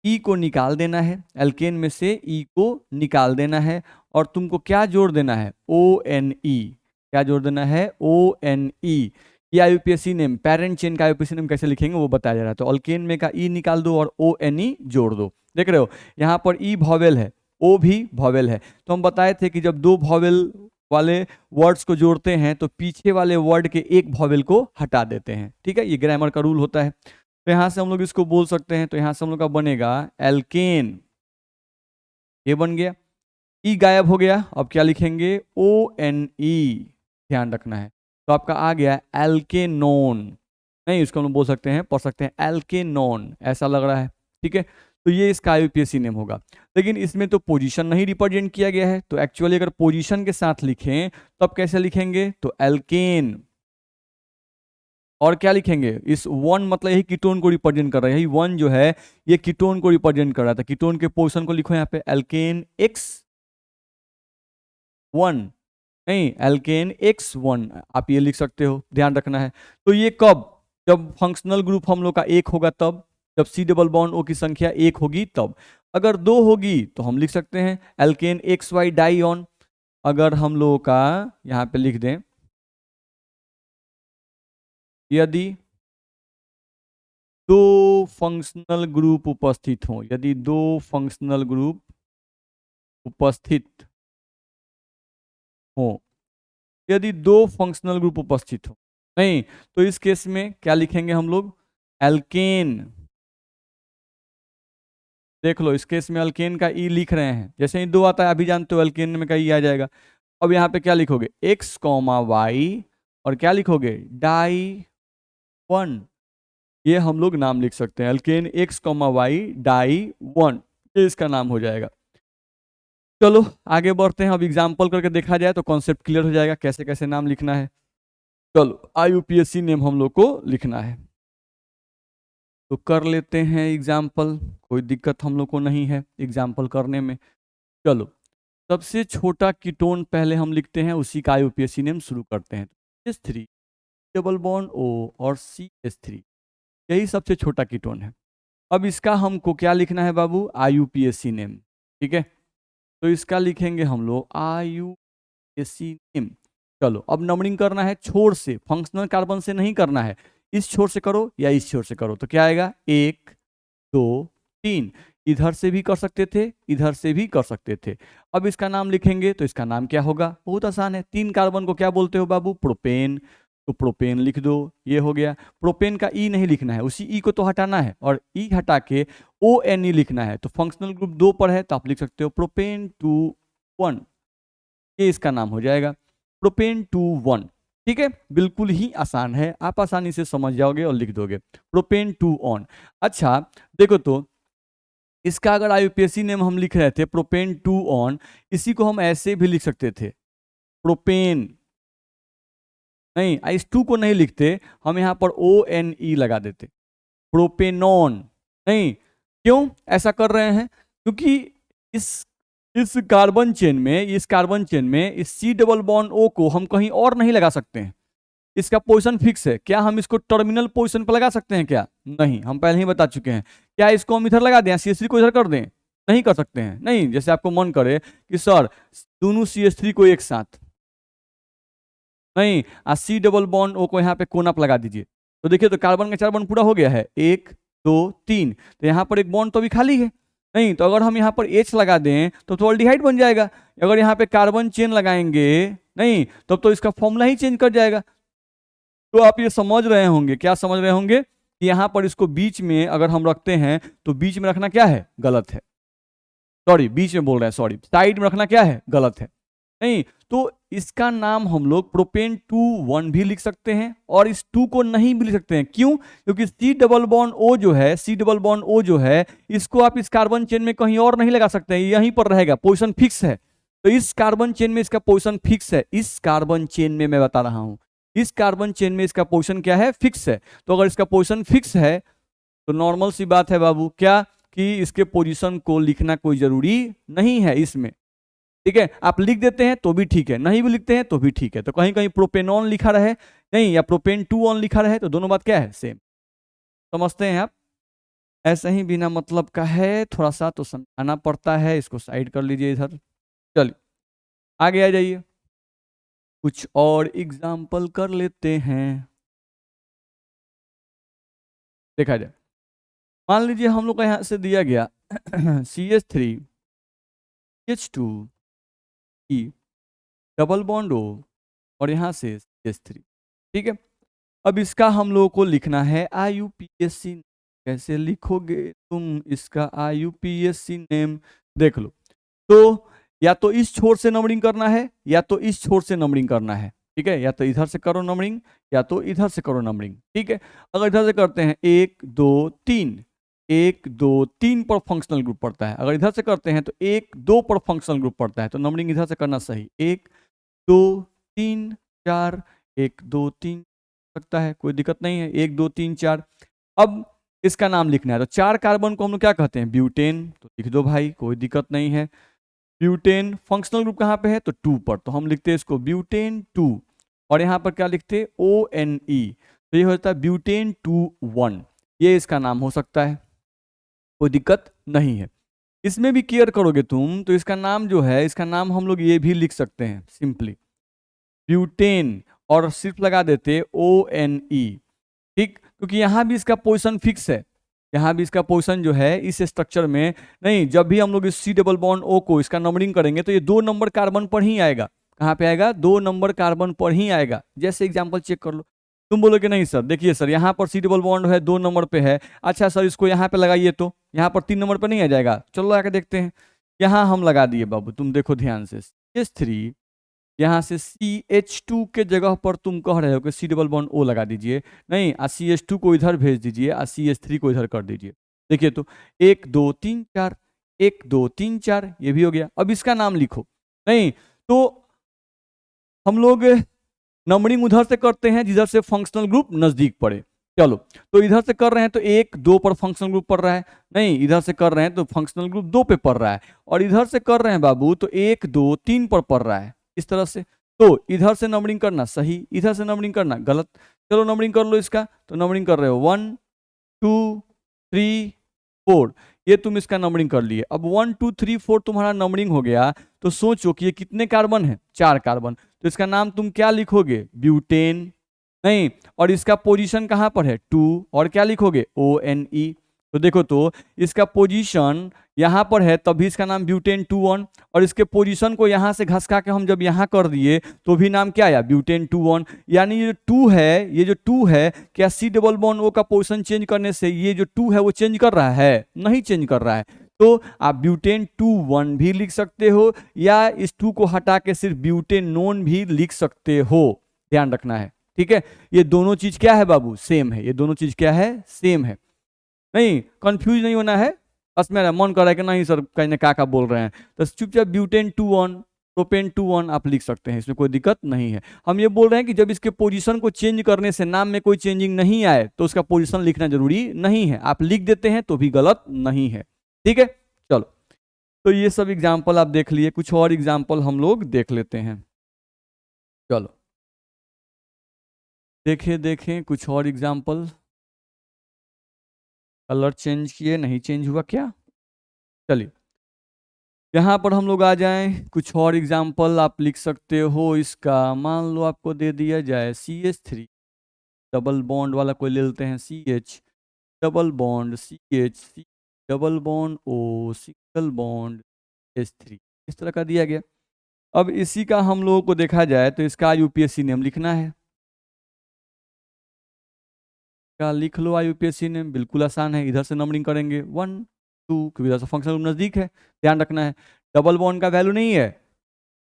ई को निकाल देना है, एल्केन में से ई को निकाल देना है, और तुमको क्या जोड़ देना है, ONE, क्या जोड़ देना है, ONE। ये IUPAC नेम, पेरेंट चेन का IUPAC नेम कैसे लिखेंगे वो बताया जा रहा है। तो अल्केन में का ई निकाल दो और ONE जोड़ दो, देख रहे हो यहाँ पर ई वॉवेल है, ओ भी वॉवेल है। तो हम बताए थे कि जब दो वॉवेल वाले वर्ड्स को जोड़ते हैं तो पीछे वाले वर्ड के एक वॉवेल को हटा देते हैं, ठीक है, ये ग्रामर का रूल होता है। तो यहां से हम लोग इसको बोल सकते हैं, तो यहां से हम लोग का बनेगा एल्केन, ये बन गया, ई गायब हो गया, अब क्या लिखेंगे, ONE, ध्यान रखना है। तो आपका आ गया एल्केनोन, नहीं इसको हम लोग बोल सकते हैं, पढ़ सकते हैं एल्केनोन, ऐसा लग रहा है, ठीक है। तो ये इसका IUPAC नेम होगा, लेकिन इसमें तो पोजीशन नहीं रिप्रेजेंट किया गया है, तो एक्चुअली अगर पोजीशन के साथ लिखें तब कैसे लिखेंगे, तो एल्केन, और क्या लिखेंगे, इस वन मतलब यही कीटोन को रिप्रेजेंट कर रहा है, यही वन जो है ये कीटोन को रिप्रेजेंट कर रहा था। कीटोन के पोजीशन को लिखो यहाँ पे एल्केन X1, नहीं एल्केन X1 आप ये लिख सकते हो, ध्यान रखना है। तो ये कब, जब फंक्शनल ग्रुप हम लोग का 1 होगा तब, जब C डबल बॉन्ड O की संख्या 1 होगी तब। अगर 2 होगी तो हम लिख सकते हैं एल्केन XY डाइऑन। अगर हम लोगों का यहाँ पे लिख दें, यदि दो फंक्शनल ग्रुप उपस्थित हों, यदि दो फंक्शनल ग्रुप उपस्थित हो, यदि दो फंक्शनल ग्रुप उपस्थित हो, नहीं तो इस केस में क्या लिखेंगे हम लोग, एल्केन, देख लो इस केस में अल्केन का ई लिख रहे हैं, जैसे ही 2 आता है अभी जानते हो अल्केन में का ई आ जाएगा। अब यहाँ पे क्या लिखोगे, X, Y, और क्या लिखोगे, डाई 1, ये हम लोग नाम लिख सकते हैं, अल्केन X, Y, डाई 1, ये इसका नाम हो जाएगा। चलो आगे बढ़ते हैं, अब एग्जाम्पल करके देखा जाए तो कॉन्सेप्ट क्लियर हो जाएगा कैसे कैसे नाम लिखना है। चलो IUPAC नेम हम लोग को लिखना है, तो कर लेते हैं एग्जाम्पल, कोई दिक्कत हम लोग को नहीं है एग्जाम्पल करने में। चलो, सबसे छोटा कीटोन पहले हम लिखते हैं, उसी का IUPAC नेम शुरू करते हैं। CH3 डबल बॉन्ड O और CH3, यही सबसे छोटा कीटोन है। अब इसका हमको क्या लिखना है बाबू, IUPAC नेम, ठीक है। तो इसका लिखेंगे हम लोग IUPAC नेम। चलो अब नंबरिंग करना है छोर से, फंक्शनल कार्बन से नहीं करना है, इस छोर से करो या इस छोर से करो, तो क्या आएगा 1 2 3, इधर से भी कर सकते थे इधर से भी कर सकते थे। अब इसका नाम लिखेंगे तो इसका नाम क्या होगा, बहुत आसान है, 3 कार्बन को क्या बोलते हो बाबू, प्रोपेन, तो प्रोपेन लिख दो, ये हो गया। प्रोपेन का ई नहीं लिखना है, उसी ई को तो हटाना है और ई हटा के ONE लिखना है, तो फंक्शनल ग्रुप 2 पर है तो आप लिख सकते हो प्रोपेन 2 1, ये इसका नाम हो जाएगा प्रोपेन 2 1, ठीक है, बिल्कुल ही आसान है, आप आसानी से समझ जाओगे और लिख दोगे प्रोपेन 2 ऑन। अच्छा देखो तो इसका अगर IUPAC नेम हम लिख रहे थे प्रोपेन 2 ऑन, इसी को हम ऐसे भी लिख सकते थे, प्रोपेन, नहीं इस 2 को नहीं लिखते, हम यहाँ पर ONE लगा देते, प्रोपेनॉन। नहीं, क्यों ऐसा कर रहे हैं, क्योंकि इस कार्बन चेन में इस C डबल बॉन्ड O को हम कहीं और नहीं लगा सकते हैं, इसका पोजीशन फिक्स है। क्या हम इसको टर्मिनल पोजीशन पर लगा सकते हैं क्या, नहीं, हम पहले ही बता चुके हैं। क्या इसको हम इधर लगा दें, CH3 को इधर कर दें, नहीं कर सकते हैं, नहीं, जैसे आपको मन करे कि सर दोनों CH3 को एक साथ, नहीं, सी डबल बॉन्ड ओ को यहाँ पे कोना पे लगा दीजिए। तो देखिए तो कार्बन का 4 बॉन्ड पूरा हो गया है, 1 2 3। तो यहाँ पर एक बॉन्ड तो अभी खाली है। नहीं तो अगर हम यहाँ पर H लगा दें तो ऑल्डिहाइड बन जाएगा। अगर यहाँ पे कार्बन चेन लगाएंगे नहीं तब तो इसका फॉर्मूला ही चेंज कर जाएगा। तो आप ये समझ रहे होंगे, क्या समझ रहे होंगे कि यहाँ पर इसको बीच में अगर हम रखते हैं तो बीच में रखना क्या है, गलत है। सॉरी बीच में बोल रहे हैं, सॉरी साइड में रखना क्या है, गलत है। नहीं तो इसका नाम हम लोग प्रोपेन 2 1 भी लिख सकते हैं और इस 2 को नहीं भी लिख सकते हैं। क्यों? क्योंकि सी डबल बॉन्ड ओ जो है, सी डबल बॉन्ड ओ जो है, इसको आप इस कार्बन चेन में कहीं और नहीं लगा सकते हैं, यहीं पर रहेगा, पोजीशन फिक्स है। तो इस कार्बन चेन में इसका पोजीशन फिक्स है। इस कार्बन चेन में मैं बता रहा हूं, इस कार्बन चेन में इसका पोजीशन क्या है, फिक्स है। तो अगर इसका पोजीशन फिक्स है तो नॉर्मल सी बात है बाबू, क्या कि इसके पोजीशन को लिखना कोई जरूरी नहीं है इसमें। ठीक है, आप लिख देते हैं तो भी ठीक है, नहीं भी लिखते हैं तो भी ठीक है। तो कहीं कहीं प्रोपेनॉन लिखा रहे नहीं या प्रोपेन 2 ऑन लिखा रहे तो दोनों बात क्या है, सेम। समझते हैं आप? ऐसा ही बिना मतलब का है, थोड़ा सा तो समझाना पड़ता है। इसको साइड कर लीजिए इधर। चलिए आगे आ जाइए, कुछ और एग्जाम्पल कर लेते हैं, देखा जाए। मान लीजिए हम लोग का यहां से दिया गया CH3 H2 E double bond O और यहां से CH3। ठीक है, अब इसका हम लोगों को लिखना है IUPAC। कैसे लिखोगे तुम इसका IUPAC नेम, देख लो। तो या तो इस छोर से नंबरिंग करना है या तो इस छोर से नंबरिंग करना है। ठीक है, या तो इधर से करो नंबरिंग या तो इधर से करो नंबरिंग। ठीक है, अगर इधर से करते हैं 1 2 3, 1 2 3 पर फंक्शनल ग्रुप पड़ता है। अगर इधर से करते हैं तो 1 2 पर फंक्शनल ग्रुप पड़ता है। तो नंबरिंग इधर से करना सही, 1 2 3 4, 1 2 3 सकता है, कोई दिक्कत नहीं है, 1 2 3 4। अब इसका नाम लिखना है तो 4 कार्बन को हम लोग क्या कहते हैं, ब्यूटेन। तो लिख दो भाई, कोई दिक्कत नहीं है। ब्यूटेन फंक्शनल ग्रुप कहाँ पे है, तो 2 पर, तो हम लिखते हैं इसको ब्यूटेन 2। और यहाँ पर क्या लिखते हैं, ONE। तो ये होता है ब्यूटेन 2 1, ये इसका नाम हो सकता है, कोई दिक्कत नहीं है। इसमें भी केयर करोगे तुम तो इसका नाम जो है, इसका नाम हम लोग ये भी लिख सकते हैं सिंपली ब्यूटेन, और सिर्फ लगा देते ONE। ठीक, क्योंकि यहाँ भी इसका पोजीशन फिक्स है, यहाँ भी इसका पोजीशन जो है इस स्ट्रक्चर में नहीं। जब भी हम लोग इस सी डबल बॉन्ड ओ को इसका नंबरिंग करेंगे तो ये 2 नंबर कार्बन पर ही आएगा। कहाँ पे आएगा, 2 नंबर कार्बन पर ही आएगा। जैसे एग्जांपल चेक कर लो, तुम बोलोगे नहीं सर, देखिए सर यहाँ पर सी डबल बॉन्ड है 2 नंबर पे है, अच्छा सर इसको यहाँ पे लगाइए तो यहाँ पर 3 नंबर पर नहीं आ जाएगा। चलो आके देखते हैं, यहाँ हम लगा दिए बाबू, तुम देखो ध्यान से, CH3 यहाँ से CH2 के जगह पर तुम कह रहे हो कि सी डबल बॉन्ड O लगा दीजिए। नहीं, CH2 को इधर भेज दीजिए और CH3 को इधर कर दीजिए। देखिए तो 1 2 3 4, 1 2 3 4, ये भी हो गया। अब इसका नाम लिखो। नहीं तो हम लोग नंबरिंग उधर से करते हैं जिधर से फंक्शनल ग्रुप नजदीक पड़े। चलो, तो इधर से कर रहे हैं तो 1 2 पर फंक्शनल ग्रुप पड़ रहा है, नहीं इधर से कर रहे हैं तो फंक्शनल ग्रुप 2 पे पड़ रहा है, और इधर से कर रहे हैं बाबू तो 1 2 3 पर पड़ रहा है, इस तरह से। तो इधर से नंबरिंग करना सही, इधर से नंबरिंग करना गलत। चलो नंबरिंग कर लो इसका, तो नंबरिंग कर रहे हो 1 2 3 4, ये तुम इसका नंबरिंग कर लिए। अब 1 2 3 4 तुम्हारा नंबरिंग हो गया, तो सोचो कि ये कितने कार्बन है, 4 कार्बन। तो इसका नाम तुम क्या लिखोगे, ब्यूटेन। नहीं, और इसका पोजीशन कहाँ पर है, 2, और क्या लिखोगे, ONE। तो देखो तो इसका पोजीशन यहाँ पर है, तभी इसका नाम ब्यूटेन 2 1, और इसके पोजीशन को यहाँ से घसका के हम जब यहाँ कर दिए तो भी नाम क्या आया, ब्यूटेन 2 1। यानी ये जो 2 है, ये जो 2 है, क्या सी डबल बॉन्ड O का पोजीशन चेंज करने से ये जो 2 है वो चेंज कर रहा है, नहीं चेंज कर रहा है। तो आप ब्यूटेन 2 1 भी लिख सकते हो, या इस 2 को हटा के सिर्फ ब्यूटेन नोन भी लिख सकते हो, ध्यान रखना है। ठीक है, ये दोनों चीज क्या है बाबू, सेम है, ये दोनों चीज क्या है, सेम है। नहीं, कंफ्यूज नहीं होना है। बस मेरा मन कर रहा है कि नहीं सर कहीं का बोल रहे हैं, तो चुपचाप ब्यूटेन 2 1 प्रोपेन 2 1 आप लिख सकते हैं, इसमें कोई दिक्कत नहीं है। हम ये बोल रहे हैं कि जब इसके पोजीशन को चेंज करने से नाम में कोई चेंजिंग नहीं आए तो उसका पोजीशन लिखना जरूरी नहीं है, आप लिख देते हैं तो भी गलत नहीं है। ठीक है, चलो, तो ये सब एग्जाम्पल आप देख लिए, कुछ और एग्जाम्पल हम लोग देख लेते हैं। चलो देखें देखें कुछ और एग्जाम्पल। कलर चेंज किए, नहीं चेंज हुआ क्या, चलिए यहाँ पर हम लोग आ जाएं, कुछ और एग्जाम्पल आप लिख सकते हो इसका। मान लो आपको दे दिया जाए CH3 डबल बॉन्ड वाला कोई ले लेते हैं, CH double bond CH, C double bond O, single bond H3, इस तरह का दिया गया। अब इसी का हम लोगों को देखा जाए तो इसका यूपीएससी नेम लिखना है। क्या लिख लो यूपीएससी नेम, बिल्कुल आसान है। इधर से नंबरिंग करेंगे 1 2, क्योंकि इधर से फंक्शनल ग्रुप नजदीक है, ध्यान रखना है। डबल बॉन्ड का वैल्यू नहीं है,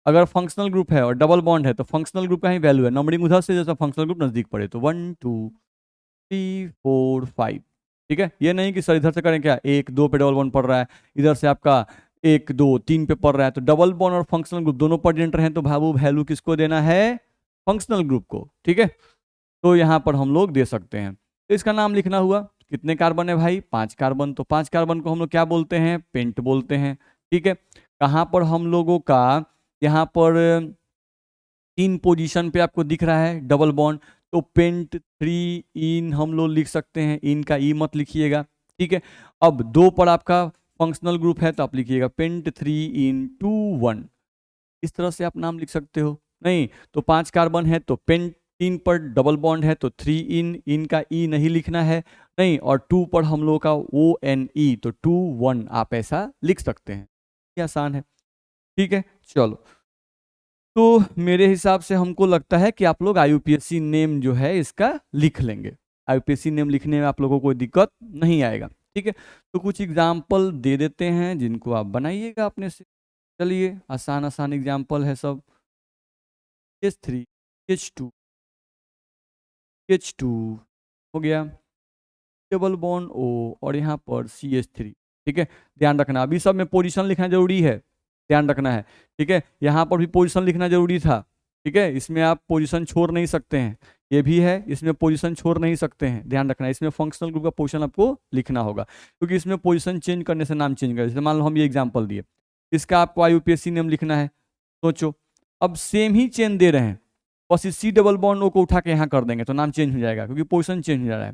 अगर फंक्शनल ग्रुप है और डबल बॉन्ड है तो फंक्शनल ग्रुप का ही वैल्यू है, नंबरिंग उधर से जैसा फंक्शनल ग्रुप नजदीक पड़े तो 1 2 3 4 5। ठीक है, ये नहीं कि सर इधर से करें क्या, 1 2 पे डबल बॉन्ड पड़ रहा है, इधर से आपका 1 2 3 पे पड़ रहा है, तो डबल बॉन्ड और फंक्शनल ग्रुप दोनों प्रेजेंट रहे तो भावु वैल्यू किसको देना है, फंक्शनल ग्रुप को। ठीक है, तो यहाँ पर हम लोग दे सकते हैं। तो इसका नाम लिखना हुआ, कितने कार्बन है भाई, 5 कार्बन, तो 5 कार्बन को हम लोग क्या बोलते हैं, पेंट बोलते हैं। ठीक है, कहाँ पर हम लोगों का यहाँ पर 3 पोजीशन पे आपको दिख रहा है डबल बॉन्ड, तो पेंट 3 इन हम लोग लिख सकते हैं, इन का ई मत लिखिएगा। ठीक है, अब 2 पर आपका फंक्शनल ग्रुप है तो आप लिखिएगा पेंट 3 इन 2 1, इस तरह से आप नाम लिख सकते हो। नहीं तो 5 कार्बन है तो पेंट 3 पर डबल बॉन्ड है तो 3 इन का ई नहीं लिखना है, नहीं, और 2 पर हम लोग का ONE तो 2 1 आप ऐसा लिख सकते हैं। ये आसान है। ठीक है, चलो, तो मेरे हिसाब से हमको लगता है कि आप लोग IUPAC नेम जो है इसका लिख लेंगे। IUPAC नेम लिखने में आप लोगों को कोई दिक्कत नहीं आएगा। ठीक है, तो कुछ एग्जाम्पल दे देते हैं जिनको आप बनाइएगा अपने से। चलिए, आसान आसान एग्जाम्पल है सब। H3 H2 H2 हो गया, डबल बॉन्ड O और यहाँ पर CH3। ठीक है, ध्यान रखना अभी सब में पोजीशन लिखना जरूरी है, ध्यान रखना है। ठीक है, यहाँ पर भी पोजीशन लिखना जरूरी था। ठीक है, इसमें आप पोजीशन छोड़ नहीं सकते हैं, ये भी है, इसमें पोजीशन छोड़ नहीं सकते हैं, ध्यान रखना है। इसमें फंक्शनल ग्रुप का पोजीशन आपको लिखना होगा, क्योंकि इसमें पोजीशन चेंज करने से नाम चेंज कर, जैसे मान लो हम ये एग्जाम्पल दिए, इसका आपको IUPAC नेम लिखना है। सोचो, अब सेम ही चेन दे रहे हैं, बस इस C डबल बॉन्ड O को उठा के यहाँ कर देंगे तो नाम चेंज हो जाएगा, क्योंकि पोजीशन चेंज हो जा रहा है।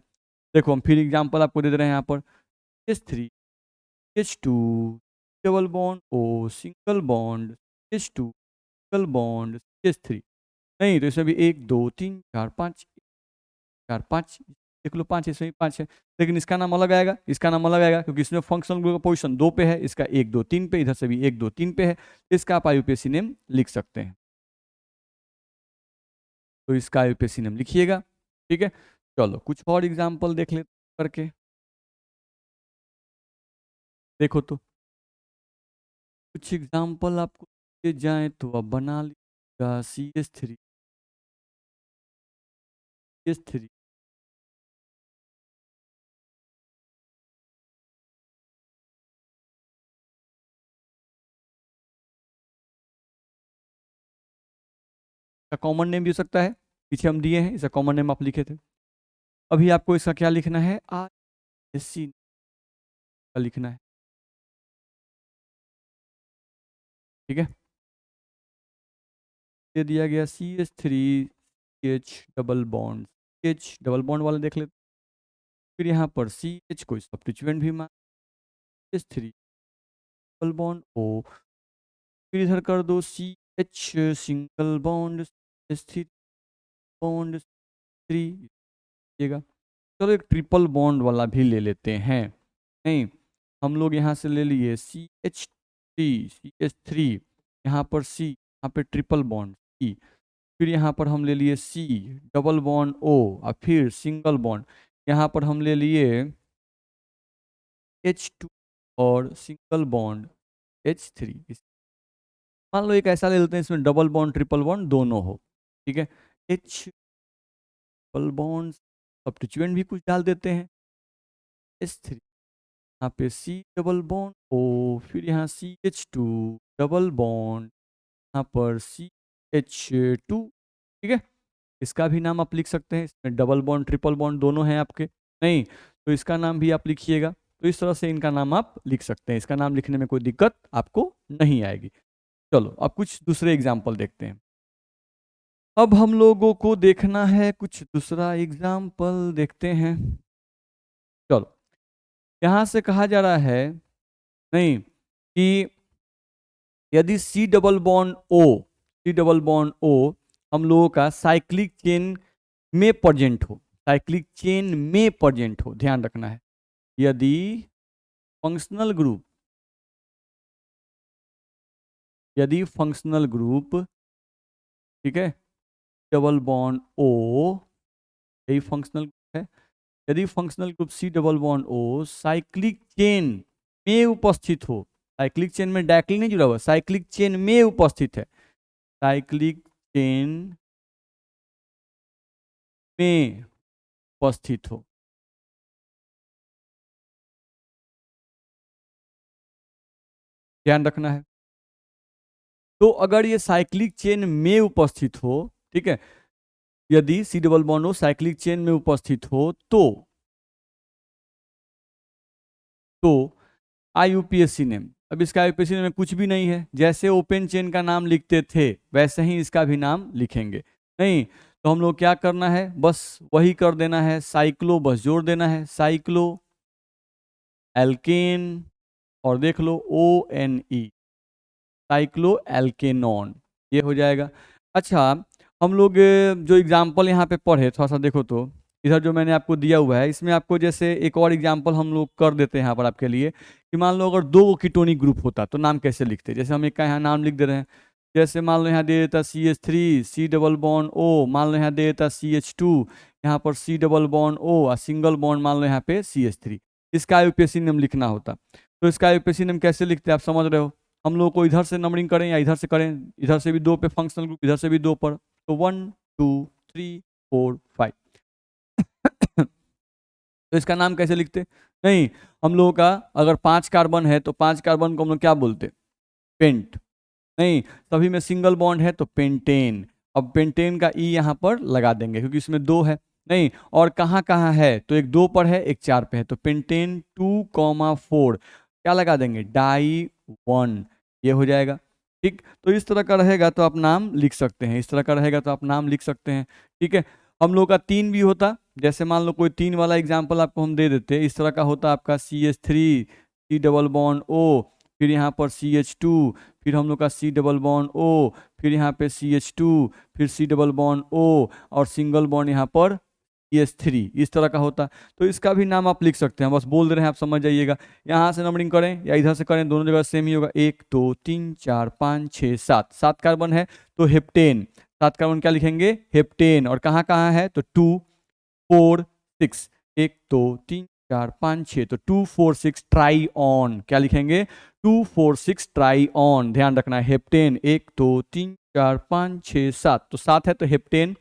देखो हम फिर एग्जाम्पल आपको दे रहे हैं यहाँ पर, H3 H2 double bond O, single bond H2 single bond H3। नहीं तो इसमें भी 1 2 3 4 5 4 5, देख लो 5, इसमें भी 5 है, लेकिन इसका नाम अलग आएगा, इसका नाम अलग आएगा, क्योंकि इसमें फंक्शनल ग्रुप का पोजीशन 2 पे है, इसका 1 2 3 पे, इधर से भी 1 2 3 पे है, इसका आप IUPAC नेम लिख सकते हैं। तो इसका IUPAC नेम लिखिएगा। ठीक है, चलो कुछ और एग्जाम्पल देख ले करके, देखो तो कुछ एग्जाम्पल आपको दिए जाए तो आप बना लीजिएगा। CH3 का कॉमन नेम भी हो सकता है, पीछे हम दिए हैं, इसका कॉमन नेम आप लिखे थे। अभी आपको इसका क्या लिखना है, RSC का लिखना है। ठीक है, ये दिया गया CH3 H double bond, H double bond वाला देख लेते, फिर यहाँ पर CH को सब्स्टिट्यूएंट भी मान, H3 डबल बॉन्ड O, फिर इधर कर दो CH single bond H3 bond 3। चलो एक ट्रिपल बॉन्ड वाला भी ले लेते हैं। नहीं, हम लोग यहाँ से ले लिए CH3 यहाँ पर C, यहाँ पे ट्रिपल बॉन्ड C, फिर यहाँ पर हम ले लिए C डबल बॉन्ड O और फिर सिंगल बॉन्ड, यहाँ पर हम ले लिए H2 और सिंगल बॉन्ड H3। मान लो एक ऐसा ले लेते हैं इसमें डबल बॉन्ड ट्रिपल बॉन्ड दोनों हो। ठीक है, H डबल बॉन्ड सब्स्टिट्यूएंट भी कुछ डाल देते हैं, H3, यहाँ पे C डबल बॉन्ड O, फिर यहाँ CH2 डबल बॉन्ड, यहाँ पर CH2। ठीक है, इसका भी नाम आप लिख सकते हैं, इसमें डबल बॉन्ड ट्रिपल बॉन्ड दोनों हैं आपके, नहीं तो इसका नाम भी आप लिखिएगा। तो इस तरह से इनका नाम आप लिख सकते हैं, इसका नाम लिखने में कोई दिक्कत आपको नहीं आएगी। चलो अब कुछ दूसरे एग्जाम्पल देखते हैं। अब हम लोगों को देखना है कुछ दूसरा एग्जाम्पल देखते हैं। चलो, यहाँ से कहा जा रहा है, नहीं कि यदि सी डबल बॉन्ड ओ हम लोगों का साइक्लिक चेन में प्रेजेंट हो, साइक्लिक चेन में प्रेजेंट हो, ध्यान रखना है। यदि फंक्शनल ग्रुप, यदि फंक्शनल ग्रुप, ठीक है, डबल बॉन्ड ओ, यही फंक्शनल ग्रुप है, यदि functional group C double bond O cyclic chain में उपस्थित हो, साइक्लिक चेन में डायरेक्टली नहीं जुड़ा हुआ, साइक्लिक चेन में उपस्थित है, साइक्लिक चेन में उपस्थित हो, ध्यान रखना है। तो अगर ये साइक्लिक चेन में उपस्थित हो, ठीक है, यदि C double bond O cyclic chain में उपस्थित हो तो आईयूपीएसी नेम, अब इसका आईयूपीएसी नेम में कुछ भी नहीं है, जैसे ओपन चेन का नाम लिखते थे वैसे ही इसका भी नाम लिखेंगे। नहीं तो हम लोग क्या करना है, बस वही कर देना है, साइक्लो बस जोड़ देना है, साइक्लो एल्केन, और देख लो ONE, साइक्लो एल्केनॉन, ये हो जाएगा। अच्छा, हम लोग जो एग्जाम्पल यहाँ पे पढ़े थोड़ा सा देखो तो, इधर जो मैंने आपको दिया हुआ है इसमें आपको जैसे एक और एग्जाम्पल हम लोग कर देते हैं यहाँ पर आपके लिए, कि मान लो अगर दो कीटोनिक ग्रुप होता तो नाम कैसे लिखते, जैसे हम एक का यहाँ नाम लिख दे रहे हैं, जैसे मान लो यहाँ दे देता CH3 सी डबल बॉन्ड O, मान लो यहाँ दे देता CH2, यहाँ पर सी डबल बॉन्ड O और सिंगल बॉन्ड मान लो यहाँ पे CH3, इसका आईयूपीएसी नेम लिखना होता। तो इसका आईयूपीएसी नेम कैसे लिखते हैं आप समझ रहे हो, हम लोग को इधर से नंबरिंग करें या इधर से करें, इधर से भी दो पे फंक्शनल ग्रुप, इधर से भी दो पर, तो 1 2 3 4 5 तो इसका नाम कैसे लिखते, नहीं हम लोगों का अगर 5 कार्बन है तो 5 कार्बन को हम लोग क्या बोलते, पेंट, नहीं सभी में सिंगल बॉन्ड है तो पेंटेन, अब पेंटेन का ई यहाँ पर लगा देंगे क्योंकि इसमें दो है, नहीं और कहाँ कहाँ है तो एक 2 पर है एक 4 पे है, तो पेंटेन 2,4 क्या लगा देंगे, डाई 1, ये हो जाएगा। ठीक, तो इस तरह का रहेगा तो आप नाम लिख सकते हैं, इस तरह का रहेगा तो आप नाम लिख सकते हैं। ठीक है, हम लोग का 3 भी होता, जैसे मान लो कोई 3 वाला एग्जाम्पल आपको हम दे देते, इस तरह का होता आपका CH3 सी डबल बॉन्ड O, फिर यहाँ पर CH2, फिर हम लोग का सी डबल बॉन्ड O, फिर यहाँ पे CH2, फिर सी डबल बॉन्ड O और सिंगल बॉन्ड यहाँ पर CH3, इस तरह का होता। तो इसका भी नाम आप लिख सकते हैं, बस बोल दे रहे हैं आप समझ जाइएगा, यहाँ से नंबरिंग करें या इधर से करें दोनों जगह सेम ही होगा, 1 2 3 4 5 6 7, 7 कार्बन है तो हेप्टेन, 7 कार्बन क्या लिखेंगे, हेप्टेन, और कहाँ कहाँ है तो 2 4 6, 1 2 3 4 5 6, तो 2 4 6 ट्राई ऑन, क्या लिखेंगे 2 4 6 ट्राई ऑन, ध्यान रखना है, हेप्टेन 1 2 3 4 5 6 7, तो 7 है तो हेप्टेन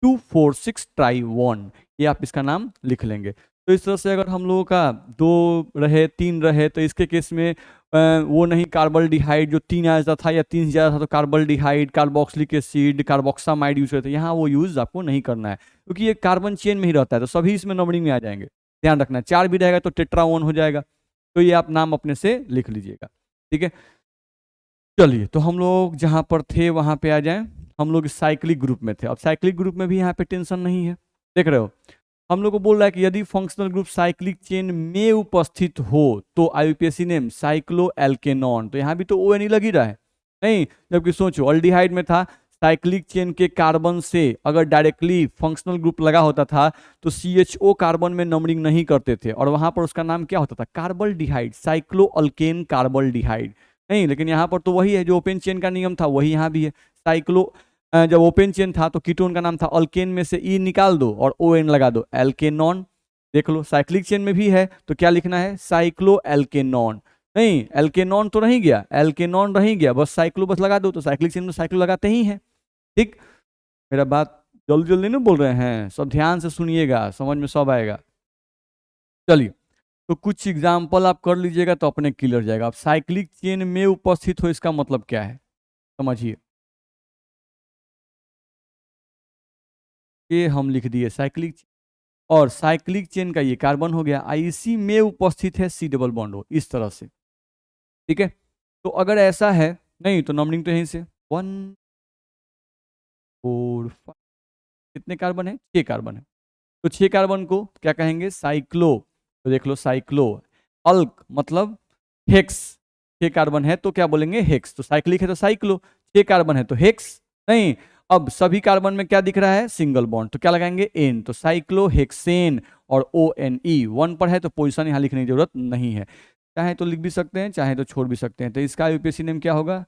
2 4 6 ट्राई 1, ये आप इसका नाम लिख लेंगे। तो इस तरह से अगर हम लोगों का 2 रहे 3 रहे तो इसके केस में वो नहीं कार्बल्डिहाइड जो 3 आ जाता था या 3 से ज़्यादा था तो कार्बल्डिहाइड, कार्बोक्सिलिक एसिड, कार्बोक्सामाइड यूज करते हैं, यहाँ वो यूज आपको नहीं करना है क्योंकि ये कार्बन चेन में ही रहता है, तो सभी इसमें नंबरिंग में आ जाएंगे, ध्यान रखना है, 4 भी रहेगा तो टेट्राओन हो जाएगा, तो ये आप नाम अपने से लिख लीजिएगा। ठीक है, चलिए तो हम लोग जहाँ पर थे वहाँ पे आ जाएं, हम लोग साइक्लिक ग्रुप में थे, अब साइक्लिक ग्रुप में भी यहाँ पे टेंशन नहीं है, देख रहे हो, हम लोग को बोल रहा है कि यदि फंक्शनल ग्रुप साइक्लिक चेन में उपस्थित हो तो आईयूपीएसी नेम साइक्लो एल्केनॉन, तो यहाँ भी तो ONE लग ही रहा है, नहीं जबकि सोचो अल्डिहाइड में था, साइक्लिक चेन के कार्बन से अगर डायरेक्टली फंक्शनल ग्रुप लगा होता था तो CHO कार्बन में नंबरिंग नहीं करते थे और वहां पर उसका नाम क्या होता था, कार्बल्डिहाइड, साइक्लो अल्केन कार्बल्डिहाइड, नहीं लेकिन यहाँ पर तो वही है जो ओपन चेन का नियम था वही यहाँ भी है, साइक्लो जब ओपन चेन था तो कीटोन का नाम था अल्केन में से ई निकाल दो और ON लगा दो, एल्केनॉन, देख लो साइक्लिक चेन में भी है तो क्या लिखना है, साइक्लो एल्केनॉन, नहीं एल्केनॉन तो नहीं गया, एल्केनॉन रह गया, बस साइक्लो बस लगा दो, तो साइक्लिक चेन में साइक्लो लगाते ही हैं। ठीक, मेरा बात जल्दी जल्दी नहीं बोल रहे हैं, सब ध्यान से सुनिएगा, समझ में सब आएगा। चलिए तो कुछ एग्जाम्पल आप कर लीजिएगा तो अपने क्लियर जाएगा। अब साइक्लिक चेन में उपस्थित हो इसका मतलब क्या है समझिए, ये हम लिख दिए साइक्लिक, और साइक्लिक चेन का ये कार्बन हो गया, इसी में उपस्थित है सी डबल बॉन्ड हो, इस तरह से। ठीक है, तो अगर ऐसा है, नहीं तो नंबरिंग तो यहीं से 1 4 5, कितने कार्बन है, 6 कार्बन है, तो 6 कार्बन को क्या कहेंगे, साइक्लो, तो देख लो साइक्लो, अल्क मतलब हेक्स, 6 कार्बन है तो क्या बोलेंगे, हेक्स। तो साइक्लिक है तो साइक्लो, 6 कार्बन है तो हेक्स। नहीं, अब सभी कार्बन में क्या दिख रहा है, सिंगल बॉन्ड, तो क्या लगाएंगे, एन, तो साइक्लोहेक्सेन। और ओ एन ई 1 पर है तो पोजीशन यहाँ लिखने की जरूरत नहीं है, चाहे तो लिख भी सकते हैं चाहे तो छोड़ भी सकते हैं। तो इसका यूपीएससी नेम क्या होगा,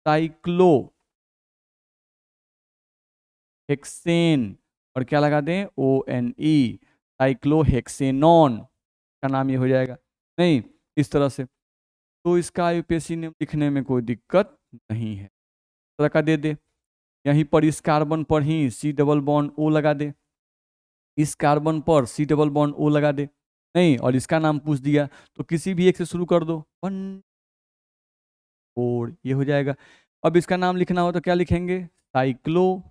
साइक्लोहेक्सेन। और क्या लगा दें, ओ एन ई, साइक्लोहेक्सेनॉन का नाम ये हो जाएगा। नहीं, इस तरह से, तो इसका यूपीएससी नेम लिखने में कोई दिक्कत नहीं है। तरह का दे दे, यहीं पर इस कार्बन पर ही सी डबल बॉन्ड ओ लगा दे, इस कार्बन पर सी डबल बॉन्ड ओ लगा दे। नहीं, और इसका नाम पूछ दिया तो किसी भी एक से शुरू कर दो, 1 4, ये हो जाएगा। अब इसका नाम लिखना हो तो क्या लिखेंगे, साइक्लो,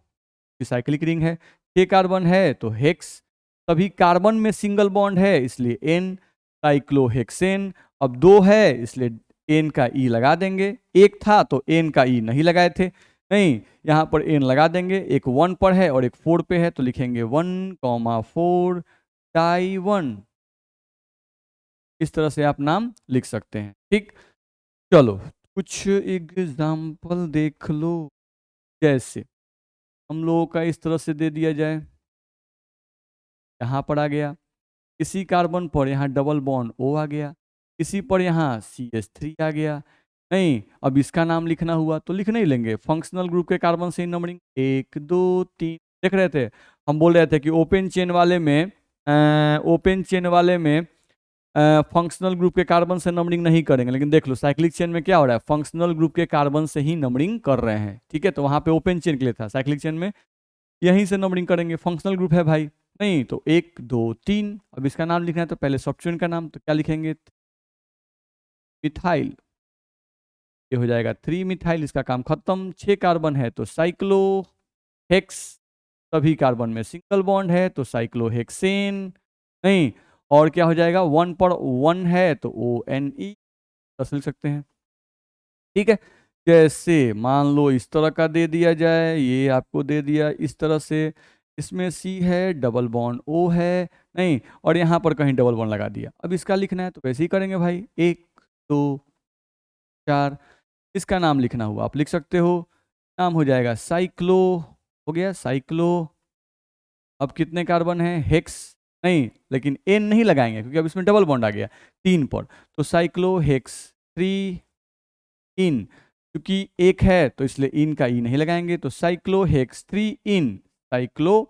साइक्लिक रिंग है, 6 कार्बन है तो हेक्स, सभी कार्बन में सिंगल बॉन्ड है इसलिए एन, साइक्लोहेक्सेन। अब 2 है इसलिए एन का ई लगा देंगे, एक था तो एन का ई नहीं लगाए थे, नहीं, यहाँ पर एन लगा देंगे। एक 1 पर है और एक 4 पे है तो लिखेंगे 1,4 डाई 1। इस तरह से आप नाम लिख सकते हैं, ठीक। चलो कुछ एग्जाम्पल देख लो, जैसे हम लोगों का इस तरह से दे दिया जाए, यहाँ पर आ गया, इसी कार्बन पर यहाँ डबल बॉन्ड ओ आ गया, इसी पर यहाँ CH3 आ गया। नहीं, अब इसका नाम लिखना हुआ तो लिख नहीं लेंगे, फंक्शनल ग्रुप के कार्बन से नंबरिंग 1 2 3 देख रहे थे, हम बोल रहे थे कि ओपन चेन वाले में फंक्शनल ग्रुप के कार्बन से नंबरिंग नहीं करेंगे, लेकिन देख लो साइक्लिक चेन में क्या हो रहा है, फंक्शनल ग्रुप के कार्बन से ही नंबरिंग कर रहे हैं, ठीक है। तो वहां पे ओपन चेन के लिए था, साइक्लिक चेन में यहीं से नंबरिंग करेंगे, फंक्शनल ग्रुप है भाई। नहीं तो 1 2 3, अब इसका नाम लिखना है तो पहले सब चेन का नाम, तो क्या लिखेंगे, मिथाइल, ये हो जाएगा 3 मिथाइल, इसका काम खत्म। 6 कार्बन है तो साइक्लो हेक्स, सभी कार्बन में सिंगल बॉन्ड है तो साइक्लोहेक्सेन। नहीं, और क्या हो जाएगा, 1 पर 1 है तो ओ एन ई लिख सकते हैं, ठीक है। जैसे मान लो इस तरह का दे दिया जाए, ये आपको दे दिया इस तरह से, इसमें सी है, डबल बॉन्ड ओ है, नहीं, और यहाँ पर कहीं डबल बॉन्ड लगा दिया। अब इसका लिखना है तो वैसे ही करेंगे भाई, 1 2 4, इसका नाम लिखना हुआ आप लिख सकते हो, नाम हो जाएगा साइक्लो, हो गया साइक्लो। अब कितने कार्बन हैं, हेक्स, नहीं, लेकिन एन नहीं लगाएंगे क्योंकि अब इसमें डबल बॉन्ड आ गया 3 पर, तो साइक्लो हेक्स 3 इन, क्योंकि एक है तो इसलिए इन का ई नहीं लगाएंगे, तो साइक्लो हेक्स 3 इन, साइक्लो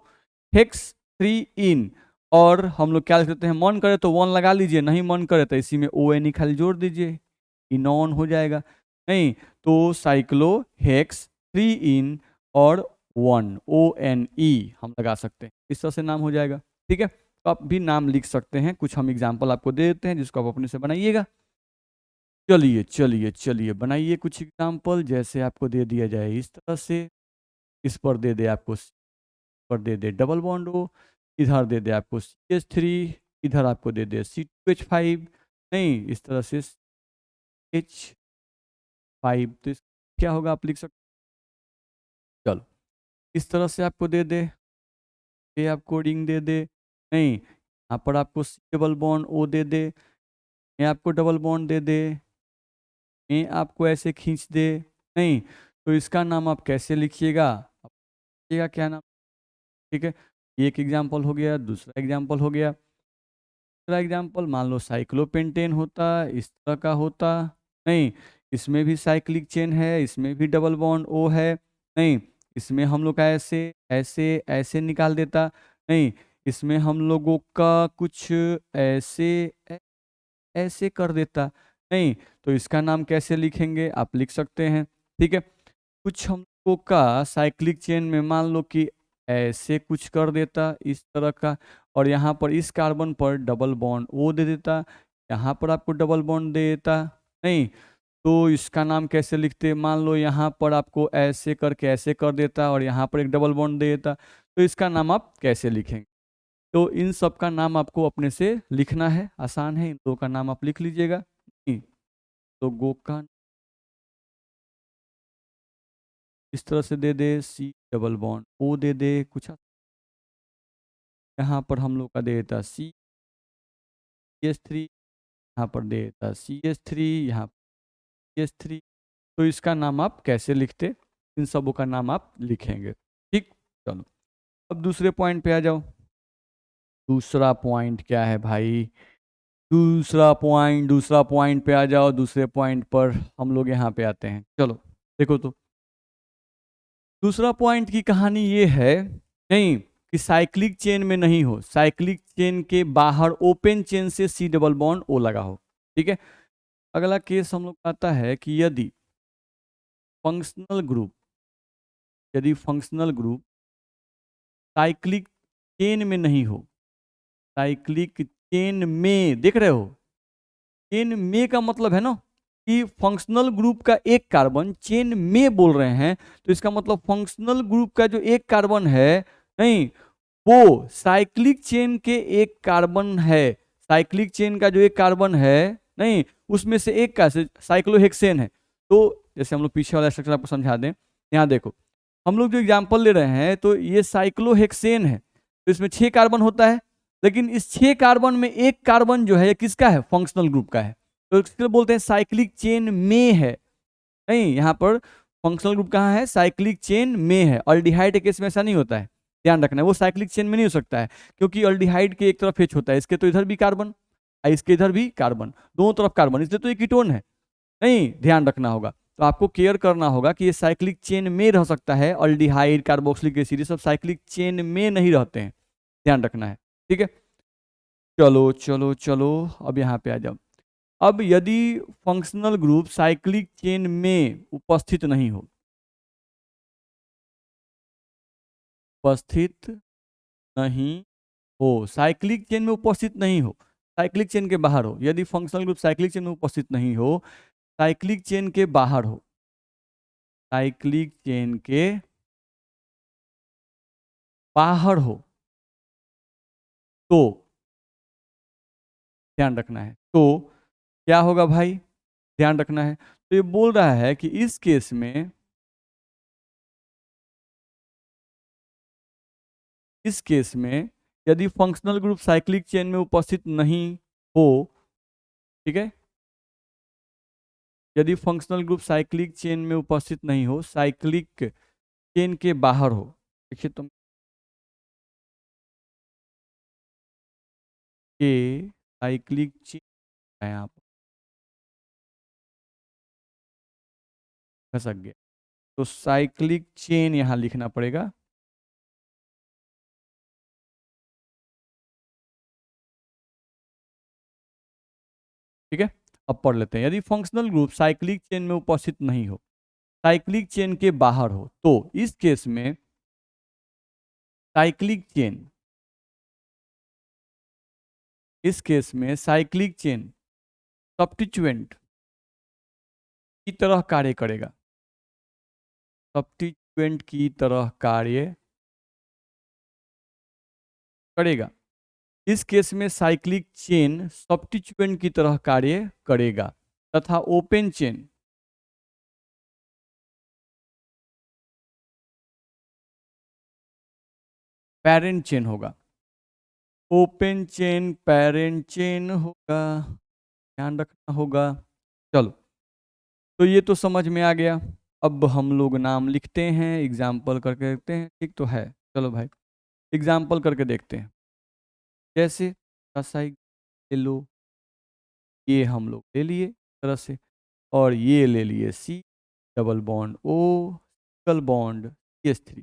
हेक्स 3 इन। और हम लोग क्या लिख सकते हैं, मन करे तो 1 लगा लीजिए, नहीं मन करे तो इसी में ओ एन ई खाली जोड़ दीजिए, इनॉन हो जाएगा। नहीं, तो साइक्लो हेक्स 3 इन और 1 ओ एन ई हम लगा सकते हैं, इस तरह से नाम हो जाएगा, ठीक है। तो आप भी नाम लिख सकते हैं, कुछ हम एग्जाम्पल आपको दे देते हैं जिसको आप अपने से बनाइएगा। चलिए चलिए चलिए बनाइए कुछ एग्जाम्पल, जैसे आपको दे दिया जाए इस तरह से, इस पर दे दे आपको, पर दे दे डबल बॉन्ड ओ, इधर दे दे आपको CH3, इधर आपको दे दे C2H5, नहीं, इस तरह से H5, तो क्या होगा आप लिख सकते, चलो इस तरह से आपको दे दे, ये आपको रिंग दे दे, नहीं, यहाँ पर आपको C डबल बॉन्ड O दे दे, ये आपको डबल बॉन्ड दे दे, ये आपको ऐसे खींच दे, नहीं, तो इसका नाम आप कैसे लिखिएगा, आप लिखिएगा क्या नाम, ठीक है। एक एग्जाम्पल हो गया, दूसरा एग्जाम्पल हो गया, तीसरा एग्जाम्पल मान लो साइक्लोपेंटेन होता, इस तरह का होता, नहीं, इसमें भी साइक्लिक चेन है, इसमें भी डबल बॉन्ड ओ है, नहीं, इसमें हम लोग का ऐसे ऐसे ऐसे निकाल देता, नहीं, इसमें हम लोगों का कुछ ऐसे ऐसे कर देता, नहीं, तो इसका नाम कैसे लिखेंगे आप लिख सकते हैं, ठीक है। कुछ हम लोगों का साइक्लिक चेन में मान लो कि ऐसे कुछ कर देता इस तरह का, और यहाँ पर इस कार्बन पर डबल बॉन्ड ओ दे देता, यहाँ पर आपको डबल बॉन्ड दे देता, नहीं, तो इसका नाम कैसे लिखते, मान लो यहाँ पर आपको ऐसे करके ऐसे कर देता और यहाँ पर एक डबल बॉन्ड दे देता, तो इसका नाम आप कैसे लिखेंगे। तो इन सब का नाम आपको अपने से लिखना है, आसान है, इन दो का नाम आप लिख लीजिएगा। लोगों का इस तरह से दे दे, सी डबल बॉन्ड ओ दे दे कुछ, यहाँ पर हम लोग का दे देता CH3, यहाँ पर दे देता CH3, यहाँ CH3। तो इसका नाम आप कैसे लिखते, इन सबों का नाम आप लिखेंगे। ठीक, चलो अब दूसरे पॉइंट पे आ जाओ। दूसरा पॉइंट क्या है भाई, दूसरा पॉइंट पे आ जाओ। दूसरे पॉइंट पर हम लोग यहाँ पे आते हैं। चलो देखो, तो दूसरा पॉइंट की कहानी ये है नहीं कि साइक्लिक चेन में नहीं हो, साइक्लिक चेन के बाहर ओपन चेन से C डबल बॉन्ड O लगा हो। ठीक है, अगला केस हम लोग आता है कि फंक्शनल ग्रुप यदि फंक्शनल ग्रुप साइक्लिक चेन में नहीं हो, साइक्लिक चेन में, देख रहे हो, चेन में का मतलब है ना कि फंक्शनल ग्रुप का एक कार्बन चेन में बोल रहे हैं, तो इसका मतलब फंक्शनल ग्रुप का जो एक कार्बन है नहीं, वो साइक्लिक चेन के एक कार्बन है। साइक्लिक चेन का जो एक कार्बन है नहीं, उसमें से एक का साइक्लोहेक्सेन है। तो जैसे हम लोग पीछे वाला स्ट्रक्चर आपको समझा दें, यहाँ देखो, हम लोग जो एग्जाम्पल ले रहे हैं तो ये साइक्लोहेक्सेन है, तो इसमें 6 कार्बन होता है, लेकिन इस 6 कार्बन में एक कार्बन जो है ये किसका है, फंक्शनल ग्रुप का है, तो इसको बोलते हैं साइक्लिक चेन में है। नहीं, यहाँ पर फंक्शनल ग्रुप कहाँ है, साइक्लिक चेन में है। अल्डिहाइड के केस में ऐसा नहीं होता है, ध्यान रखना है, वो साइक्लिक चेन में नहीं हो सकता है, क्योंकि अल्डिहाइड के एक तरफ H होता है, इसके तो इधर भी कार्बन, इसके इधर भी कार्बन, दोनों तरफ कार्बन, इसलिए तो ये कीटोन है। नहीं, ध्यान रखना होगा, तो आपको केयर करना होगा कि ये साइक्लिक चेन में रह सकता है, अल्डिहाइड कार्बोक्सिलिक एसिड ये सब साइक्लिक चेन में नहीं रहते हैं, ध्यान रखना है। ठीक है, चलो चलो चलो अब यहाँ पे आ जाओ। अब यदि फंक्शनल ग्रुप साइक्लिक चेन में उपस्थित नहीं हो, उपस्थित नहीं हो, साइक्लिक चेन में उपस्थित नहीं हो, साइक्लिक चेन के बाहर हो, यदि फंक्शनल ग्रुप साइक्लिक चेन में उपस्थित नहीं हो, साइक्लिक चेन के बाहर हो, साइक्लिक चेन के बाहर हो, तो ध्यान रखना है, तो क्या होगा भाई, ध्यान रखना है। तो ये बोल रहा है कि इस केस में, इस केस में यदि फंक्शनल ग्रुप साइक्लिक चेन में उपस्थित नहीं हो, ठीक है, यदि फंक्शनल ग्रुप साइक्लिक चेन में उपस्थित नहीं हो, साइक्लिक चेन के बाहर हो, देखिए तुम के साइक्लिक चेन है, यहाँ पर खसक गया, तो साइक्लिक चेन यहाँ लिखना पड़ेगा। ठीक है, अब पढ़ लेते हैं। यदि फंक्शनल ग्रुप साइक्लिक चेन में उपस्थित नहीं हो, साइक्लिक चेन के बाहर हो, तो इस केस में साइक्लिक चेन, इस केस में साइक्लिक चेन सब्स्टिट्यूएंट की तरह कार्य करेगा, सब्स्टिट्यूएंट की तरह कार्य करेगा। इस केस में साइक्लिक चेन सब्स्टिट्यूएंट की तरह कार्य करेगा तथा ओपन चेन पेरेंट चेन होगा, ओपन चेन पेरेंट चेन होगा, ध्यान रखना होगा। चलो, तो ये तो समझ में आ गया। अब हम लोग नाम लिखते हैं, एग्जाम्पल करके देखते हैं, ठीक तो है। चलो भाई एग्जाम्पल करके देखते हैं, जैसे साइक ले लो, ये हम लोग ले लिए तरह से, और ये ले लिए C double bond O single bond CH3।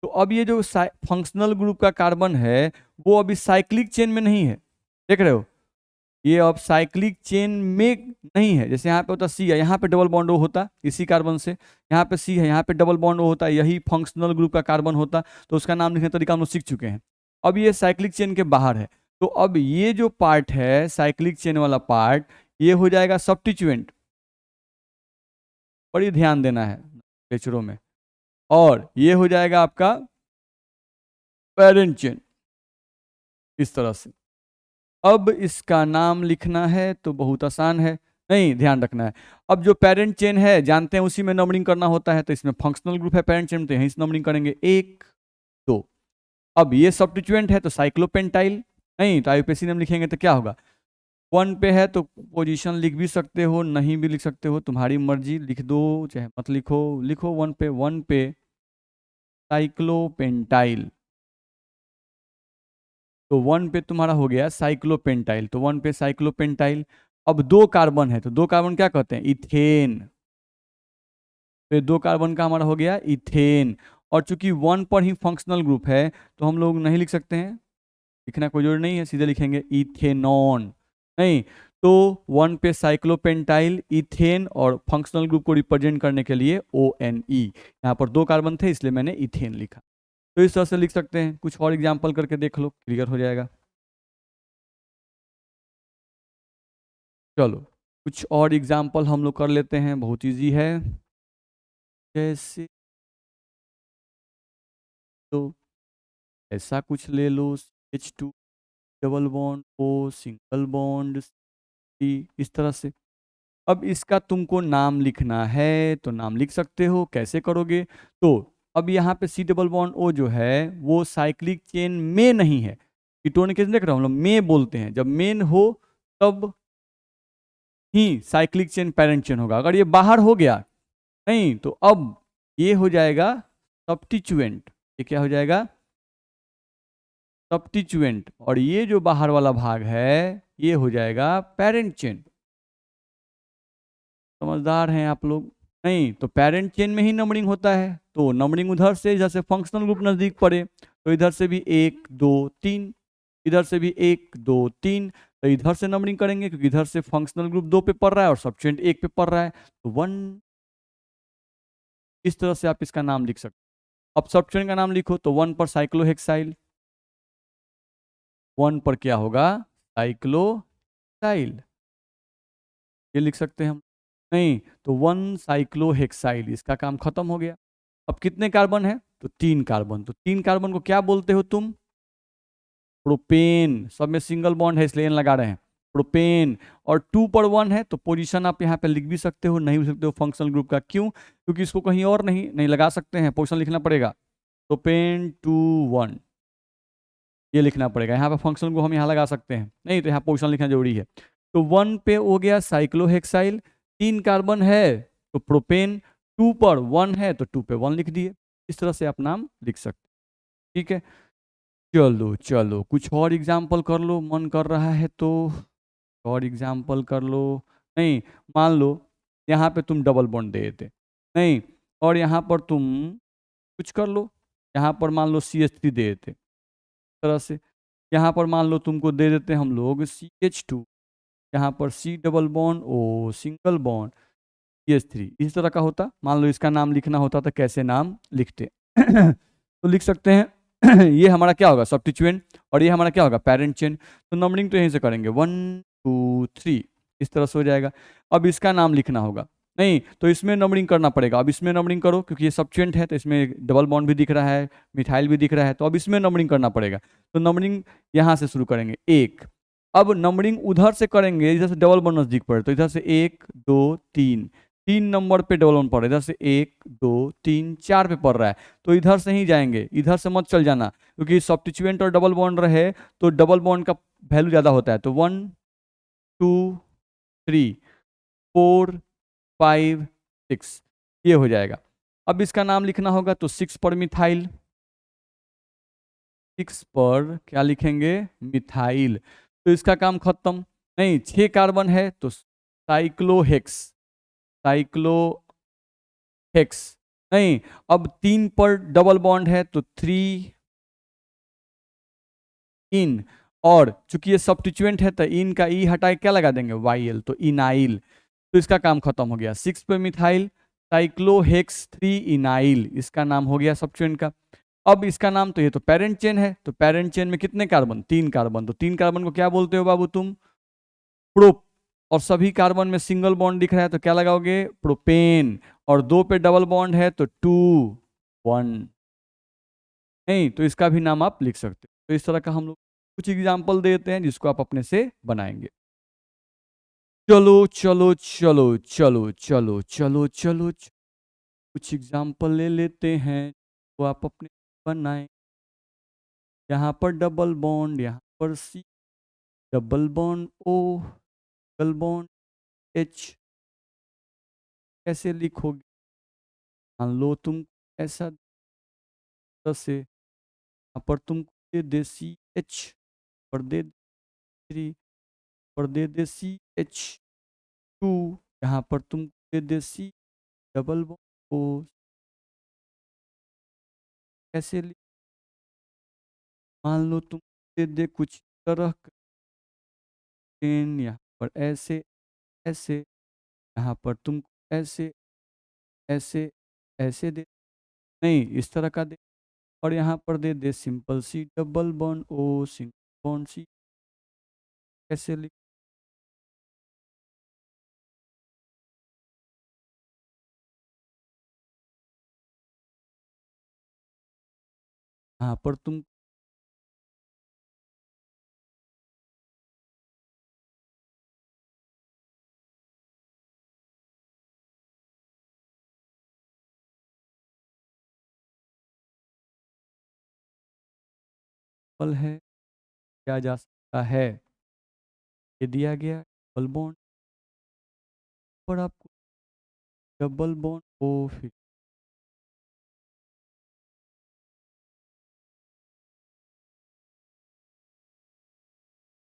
तो अब ये जो फंक्शनल ग्रुप का कार्बन है वो अभी साइक्लिक चेन में नहीं है, देख रहे हो, ये अब साइक्लिक चेन में नहीं है। जैसे यहाँ पे होता C है, यहाँ पे डबल बॉन्ड O होता इसी कार्बन से, यहाँ पे C है, यहाँ पे डबल बॉन्ड O होता, यही फंक्शनल ग्रुप का कार्बन होता, तो उसका नाम लिखने का तरीका हम लोग सीख चुके हैं। अब ये साइक्लिक चेन के बाहर है, तो अब ये जो पार्ट है साइक्लिक चेन वाला पार्ट, ये हो जाएगा सब्स्टिट्यूएंट, बड़ी ध्यान देना है लेक्चरों में, और ये हो जाएगा आपका पेरेंट चेन, इस तरह से। अब इसका नाम लिखना है तो बहुत आसान है, नहीं ध्यान रखना है। अब जो पेरेंट चेन है जानते हैं उसी में नंबरिंग करना होता है, तो इसमें फंक्शनल ग्रुप है पेरेंट चेन, तो यहीं से नंबरिंग करेंगे 1 2। अब ये सब्स्टिट्यूएंट है तो साइक्लोपेंटाइल, नहीं तो आईयूपीएसी नाम लिखेंगे तो क्या होगा, 1 पे है तो पोजीशन लिख भी सकते हो, नहीं भी लिख सकते हो, तुम्हारी मर्जी, लिख दो चाहे मत लिखो। लिखो 1 पे साइक्लोपेंटाइल। तो 1 पे तुम्हारा हो गया साइक्लोपेंटाइल, तो 1 पे साइक्लोपेंटाइल। अब 2 कार्बन है तो 2 कार्बन क्या कहते हैं, इथेन। तो 2 कार्बन का हमारा हो गया इथेन। और चूंकि 1 पर ही फंक्शनल ग्रुप है तो हम लोग नहीं लिख सकते हैं, लिखना कोई जरूरी नहीं है, सीधे लिखेंगे इथेनॉन। नहीं, तो 1 पे साइक्लोपेंटाइल इथेन और फंक्शनल ग्रुप को रिप्रेजेंट करने के लिए ONE। यहाँ पर 2 कार्बन थे इसलिए मैंने इथेन लिखा। तो इस तरह से लिख सकते हैं। कुछ और एग्जाम्पल करके देख लो, क्लियर हो जाएगा। चलो कुछ और एग्जाम्पल हम लोग कर लेते हैं, बहुत इजी है। जैसे तो ऐसा कुछ ले लो, H2 double bond O single bond C, इस तरह से। अब इसका तुमको नाम लिखना है तो नाम लिख सकते हो, कैसे करोगे। तो अब यहाँ पे C डबल बॉन्ड O जो है वो साइक्लिक चेन में नहीं है। कीटोनिक एसिड देख रहा हूँ हम लोग में बोलते हैं, जब मेन हो तब ही साइक्लिक चेन पैरेंट चेन होगा। अगर ये बाहर हो गया नहीं तो अब ये हो जाएगा सब्स्टिट्यूएंट। ये क्या हो जाएगा, सब्स्टिट्यूएंट। और ये जो बाहर वाला भाग है ये हो जाएगा पेरेंट चेन। समझदार हैं आप लोग। नहीं तो पेरेंट चेन में ही नंबरिंग होता है, तो नंबरिंग उधर से जैसे फंक्शनल ग्रुप नजदीक पड़े तो इधर से भी 1 2 3, इधर से भी 1 2 3, तो इधर से नंबरिंग करेंगे क्योंकि इधर से फंक्शनल ग्रुप 2 पे पड़ रहा है और सब्स्टिट्यूएंट 1 पे पड़ रहा है, तो 1। इस तरह से आप इसका नाम लिख सकते हो। अब सब्स्टिट्यूएंट का नाम लिखो तो 1 पर साइक्लोहेक्साइल, 1 पर क्या होगा, साइक्लोसाइल, ये लिख सकते हैं हम। नहीं तो 1 साइक्लोहेक्साइल, इसका काम खत्म हो गया। अब कितने कार्बन है, तो 3 कार्बन। तो 3 कार्बन को क्या बोलते हो तुम, प्रोपेन। सब में सिंगल बॉन्ड है इसलिए N लगा रहे हैं, प्रोपेन। और 2 पर 1 है तो पोजीशन आप यहाँ पे लिख भी सकते हो, नहीं लिख सकते हो फंक्शनल ग्रुप का, क्यों, क्योंकि इसको कहीं और नहीं लगा सकते हैं, पोजीशन लिखना पड़ेगा। प्रोपेन 2 1 ये लिखना पड़ेगा। यहाँ पे फंक्शनल ग्रुप हम यहाँ लगा सकते हैं, नहीं तो यहाँ पोजीशन लिखना जरूरी है। तो 1 पे हो गया साइक्लोहेक्साइल, 3 कार्बन है तो प्रोपेन, 2 पर 1 है तो 2 पे 1 लिख दिए। इस तरह से आप नाम लिख सकते हैं, ठीक है। चलो चलो कुछ और एग्जाम्पल कर लो, मन कर रहा है तो और एग्जाम्पल कर लो। नहीं, मान लो यहाँ पे तुम डबल बॉन्ड दे देते, नहीं, और यहाँ पर तुम कुछ कर लो, यहाँ पर मान लो CH3 दे देते, इस तरह से। यहाँ पर मान लो तुमको दे देते हम लोग CH2, यहाँ पर C double bond O single bond CH3, इस तरह का होता। मान लो इसका नाम लिखना होता तो कैसे नाम लिखते तो लिख सकते हैं ये हमारा क्या होगा, सब्स्टिट्यूएंट, और ये हमारा क्या होगा, पेरेंट चेन। तो नंबरिंग तो यहीं से करेंगे 1 2 3, इस तरह से हो जाएगा। अब इसका नाम लिखना होगा, नहीं तो इसमें नंबरिंग करना पड़ेगा। अब इसमें नंबरिंग करो क्योंकि ये सब्स्टिट्यूएंट है तो इसमें डबल बॉन्ड भी दिख रहा है, मिथाइल भी दिख रहा है, तो अब इसमें नंबरिंग करना पड़ेगा। तो नंबरिंग यहाँ से शुरू करेंगे 1। अब नंबरिंग उधर से करेंगे, इधर से डबल बॉन्ड नजदीक पड़े तो इधर से 1 2 3, 3 नंबर पे डबल बॉन्ड पड़ रहा है, इधर से 1 2 3 4 पे पड़ रहा है तो इधर से ही जाएंगे, इधर से मत चल जाना, क्योंकि सब्स्टिट्यूएंट और डबल बॉन्ड रहे तो डबल बॉन्ड का वैल्यू ज़्यादा होता है। तो 1 2 3 4 5 6 ये हो जाएगा। अब इसका नाम लिखना होगा तो 6 पर मिथाइल, 6 पर क्या लिखेंगे, मिथाइल। तो इसका काम खत्म। नहीं, 6 कार्बन है तो साइक्लोहेक्स, साइक्लोहेक्स। नहीं, अब 3 पर डबल बॉन्ड है तो 3 इन, और चूंकि ये सब्स्टिट्यूएंट है तो इन का ई हटा के क्या लगा देंगे, YL, तो इनाइल। तो इसका काम खत्म हो गया। 6 पे मिथाइल साइक्लोहेक्स 3 इनाइल, इसका नाम हो गया सब्स्टिट्यूएंट का। अब इसका नाम, तो ये तो पेरेंट चेन है, तो पेरेंट चेन में कितने कार्बन, 3 कार्बन। तो 3 कार्बन को क्या बोलते हो बाबू तुम, प्रोप। और सभी कार्बन में सिंगल बॉन्ड दिख रहा है तो क्या लगाओगे, प्रोपेन। और 2 पे डबल बॉन्ड है तो 2 1, नहीं तो इसका भी नाम आप लिख सकते हो। तो इस तरह का हम लोग कुछ एग्जाम्पल देते हैं जिसको आप अपने से बनाएंगे। चलो चलो चलो चलो चलो चलो चलो कुछ एग्जाम्पल ले लेते हैं तो आप अपने बनाएं। यहाँ पर डबल बॉन्ड, यहाँ पर C double bond O double bond H कैसे लिखोगे? मान लो तुम ऐसा तरह से यहाँ पर तुमको दे दे CH पर दे 3 पर दे दे CH2, यहाँ पर तुमको दे दे C डबल बॉन्ड O कैसे मान लो तुम दे दे कुछ तरह का चेन, यहाँ पर ऐसे ऐसे, यहाँ पर तुमको ऐसे ऐसे ऐसे दे, नहीं इस तरह का दे, और यहाँ पर दे दे simple C double bond O single bond C कैसे लिख, यहाँ पर तुम पल है क्या जा सकता है, ये दिया गया डबल बॉन्ड पर आपको डबल बॉन्ड O फिर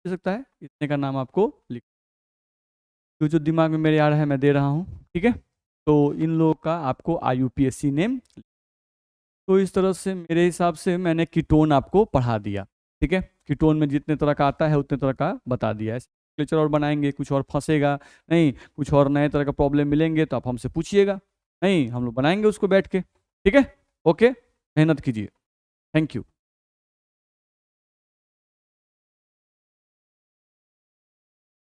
दे सकता है, इतने का नाम आपको लिख, जो दिमाग में मेरे आ रहा है मैं दे रहा हूँ, ठीक है। तो इन लोगों का आपको IUPAC नेम, तो इस तरह से मेरे हिसाब से मैंने कीटोन आपको पढ़ा दिया, ठीक है। कीटोन में जितने तरह का आता है उतने तरह का बता दिया है। लेक्चर और बनाएंगे, कुछ और फंसेगा नहीं, कुछ और नए तरह का प्रॉब्लम मिलेंगे तो आप हमसे पूछिएगा, नहीं हम लोग बनाएंगे उसको बैठ के, ठीक है। ओके, मेहनत कीजिए, थैंक यू।